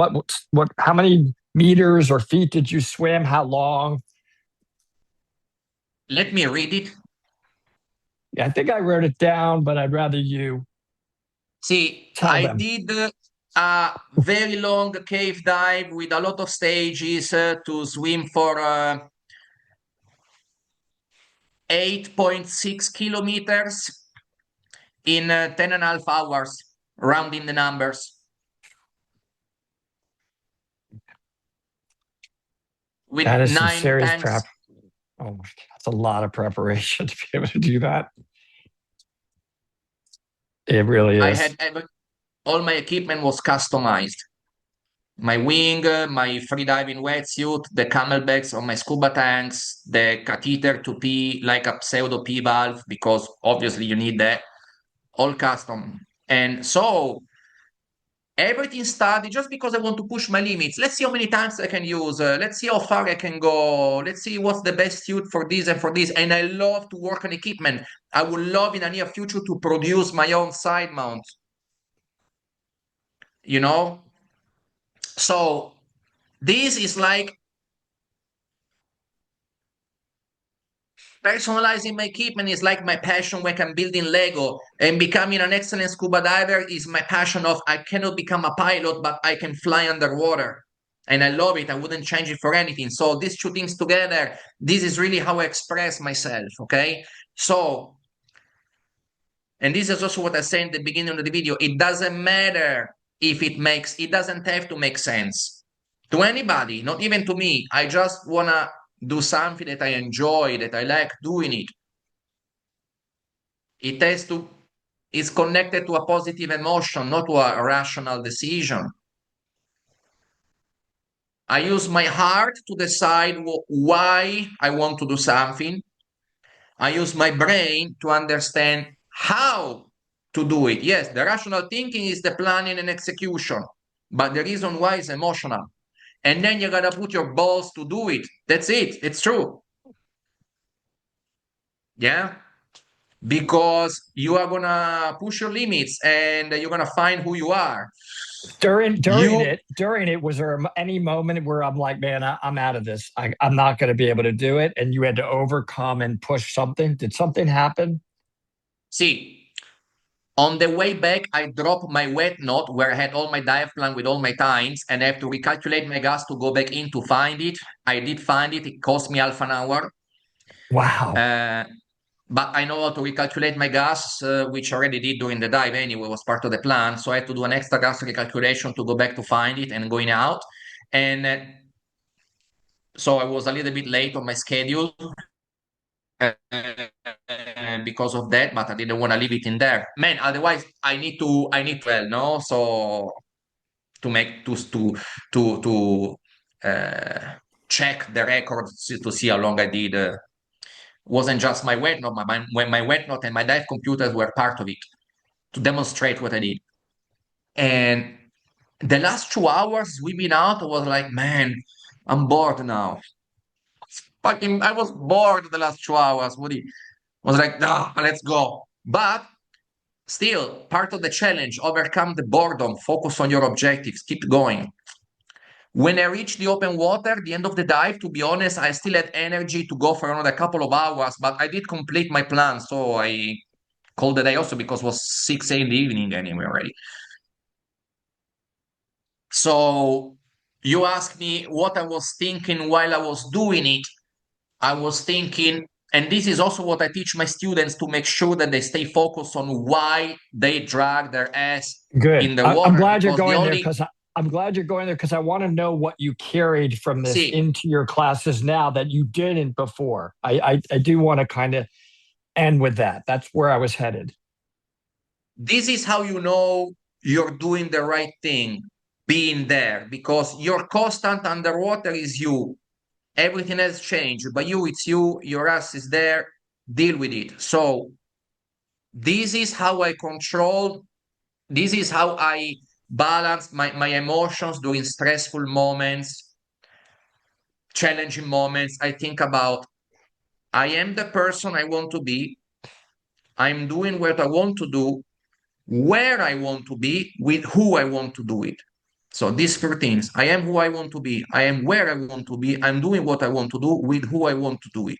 What how many meters or feet did you swim? How long? Let me read it. Yeah, I think I wrote it down, but I'd rather you See, tell I them. did a very long cave dive with a lot of stages to swim for 8.6 kilometers in 10 and a half hours, rounding the numbers, with That is some nine serious tanks. prep. Oh my God, that's a lot of preparation to be able to do that. It really I is. had all my equipment was customized. My wing, my freediving wetsuit, the camelbacks on my scuba tanks, the catheter to pee like a pseudo pee valve, because obviously you need that, all custom. And so everything started just because I want to push my limits. Let's see how many times I can use. Let's see how far I can go. Let's see what's the best suit for this and for this. And I love to work on equipment. I would love in the near future to produce my own side mount, you know? So this is like personalizing my equipment is like my passion when I'm building Lego, and becoming an excellent scuba diver is my passion of I cannot become a pilot, but I can fly underwater. And I love it. I wouldn't change it for anything. So these two things together, this is really how I express myself. Okay. So, and this is also what I said in the beginning of the video. It doesn't matter if it doesn't have to make sense to anybody, not even to me. I just wanna do something that I enjoy, that I like doing it. It has to is connected to a positive emotion, not to a rational decision. I use my heart to decide why I want to do something. I use my brain to understand how to do it. Yes, the rational thinking is the planning and execution, but the reason why is emotional. And then you gotta put your balls to do it. That's it. It's true. Yeah. Because you are gonna push your limits and you're gonna find who you are. You During it, was there any moment where I'm like, man, I'm out of this. I'm not going to be able to do it, and you had to overcome and push something? Did something happen? see, on the way back, I dropped my wet knot where I had all my dive plan with all my times, and I have to recalculate my gas to go back in to find it. I did find it. It cost me half an hour. Wow. Uh, but I know how to recalculate my gas, which I already did during the dive anyway, was part of the plan. So I had to do an extra gas recalculation to go back to find it and going out. And so I was a little bit late on my schedule uh, because of that, but I didn't want to leave it in there. Man, otherwise I need to well, no? So to make to check the records to see how long I did. Wasn't just my wet note, when my wet note and my dive computers were part of it to demonstrate what I did. And the last 2 hours we've been out, I was like, man, I'm bored now. Fucking, I was bored the last 2 hours. Woody was like, ah, let's go. But still, part of the challenge, overcome the boredom, focus on your objectives, keep going. When I reached the open water, the end of the dive, to be honest, I still had energy to go for another couple of hours, but I did complete my plan. So I called the day also because it was 6 in the evening anyway already. So you asked me what I was thinking while I was doing it. I was thinking, and this is also what I teach my students to make sure that they stay focused on why they drag their ass Good. in the I'm water, glad you're because the going there only because I'm glad you're going there because I want to know what you carried from this see, into your classes now that you didn't before. I do want to kind of end with that. That's where I was headed. this is how you know you're doing the right thing. being there, because your constant underwater is you. Everything has changed, but you, it's you, your ass is there, deal with it. So this is how I control, this is how I balance my emotions during stressful moments, challenging moments. I think about, I am the person I want to be, I'm doing what I want to do, where I want to be, with who I want to do it. So these three things: I am who I want to be, I am where I want to be, I'm doing what I want to do with who I want to do it.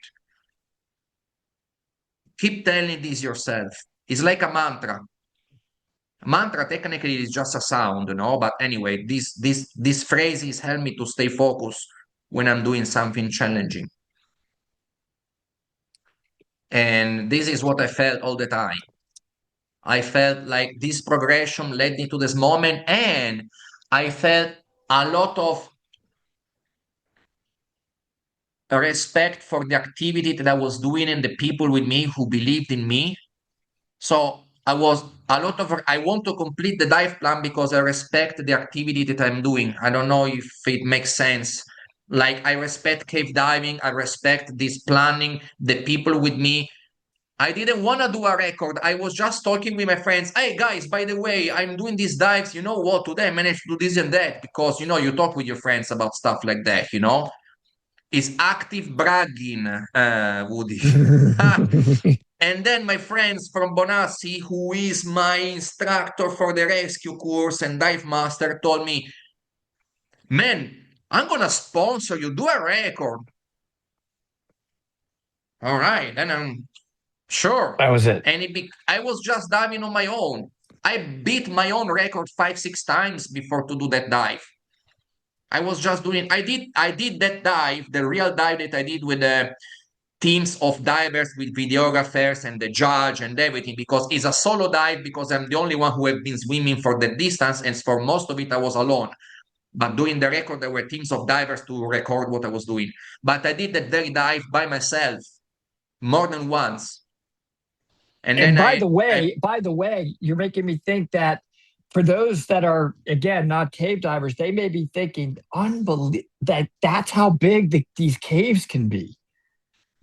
Keep telling this yourself. It's like a mantra. Mantra technically is just a sound, no? But anyway, these phrases help me to stay focused when I'm doing something challenging. And this is what I felt all the time. I felt like this progression led me to this moment, and I felt a lot of respect for the activity that I was doing and the people with me who believed in me. So I was a lot of, I want to complete the dive plan because I respect the activity that I'm doing. I don't know if it makes sense. Like, I respect cave diving, I respect this planning, the people with me. I didn't want to do a record. I was just talking with my friends. Hey guys, by the way, I'm doing these dives. You know what? Today I managed to do this and that, because you talk with your friends about stuff like that. It's active bragging, Woody. And then my friends from Bonassi, who is my instructor for the rescue course and dive master, told me, man, I'm going to sponsor you. Do a record. All right. Then I'm sure. That was it. And I was just diving on my own. I beat my own record 5-6 times before to do that dive. I was just doing, I did that dive, the real dive that I did with the teams of divers with videographers and the judge and everything, because it's a solo dive, because I'm the only one who have been swimming for the distance, and for most of it I was alone. But doing the record, there were teams of divers to record what I was doing. But I did that very dive by myself more than once. And And then by the way, you're making me think that for those that are, again, not cave divers, they may be thinking, that's how big these caves can be.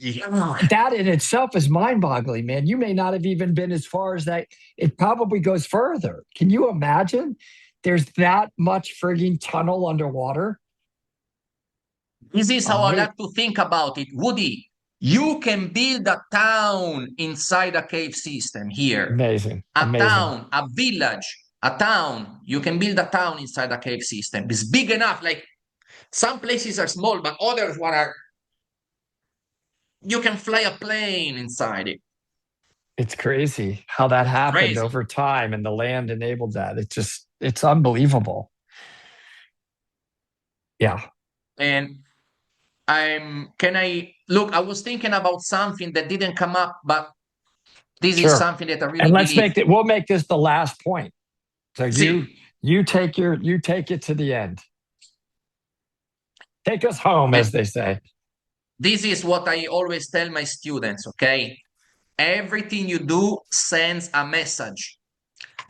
yeah. That in itself is mind-boggling, man. You may not have even been as far as that. It probably goes further. Can you imagine? There's that much frigging tunnel underwater. This is how I like to think about it. Woody, you can build a town inside a cave system here. Amazing. A Amazing. town, a village, a town. You can build a town inside a cave system. It's big enough. Like, some places are small, but others are, you can fly a plane inside it. It's crazy how that happened Crazy. over time and the land enabled that. It's unbelievable. Yeah. And can I look? I was thinking about something that didn't come up, but this is Sure. something that I really And believe. we'll make this the last point. So See, you take it to the end. Take us home, as they say. this is what I always tell my students, okay? Everything you do sends a message.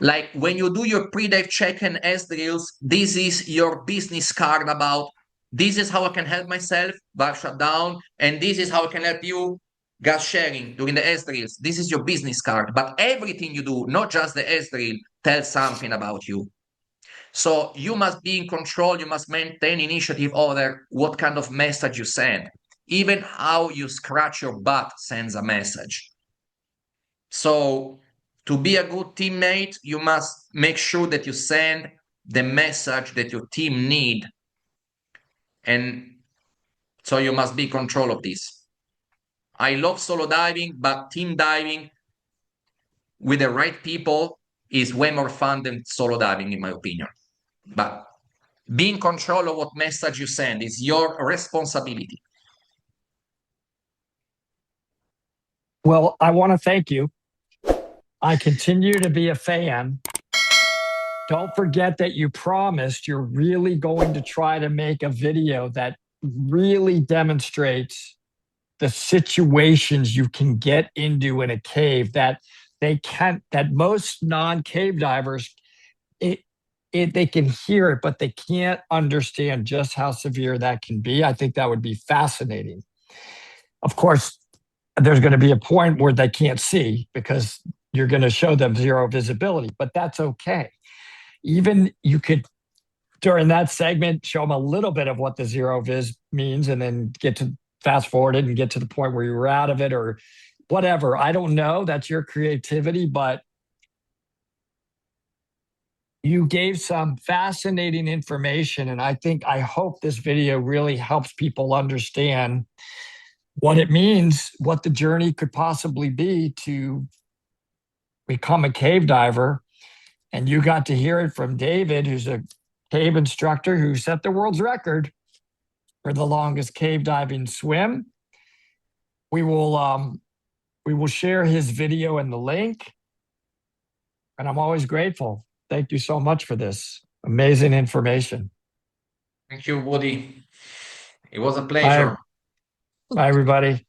Like, when you do your pre-dive check and S drills, this is your business card about, this is how I can help myself, bar shutdown, and this is how I can help you, gas sharing during the S drills. This is your business card. But everything you do, not just the S drill, tells something about you. So you must be in control. You must maintain initiative over what kind of message you send. Even how you scratch your butt sends a message. So to be a good teammate, you must make sure that you send the message that your team need. And so you must be in control of this. I love solo diving, but team diving with the right people is way more fun than solo diving, in my opinion. But be in control of what message you send is your responsibility. Well, I want to thank you. I continue to be a fan. Don't forget that you promised you're really going to try to make a video that really demonstrates the situations you can get into in a cave that most non-cave divers, they can hear it, but they can't understand just how severe that can be. I think that would be fascinating. Of course, there's going to be a point where they can't see because you're going to show them zero visibility, but that's okay. Even you could, during that segment, show them a little bit of what the zero vis means and then get to fast forward it and get to the point where you were out of it or whatever. I don't know. That's your creativity, but you gave some fascinating information. And I hope this video really helps people understand what it means, what the journey could possibly be to become a cave diver. And you got to hear it from David, who's a cave instructor who set the world's record for the longest cave diving swim. We will share his video in the link. And I'm always grateful. Thank you so much for this amazing information. Thank you, Woody. It was a Bye, pleasure. bye everybody.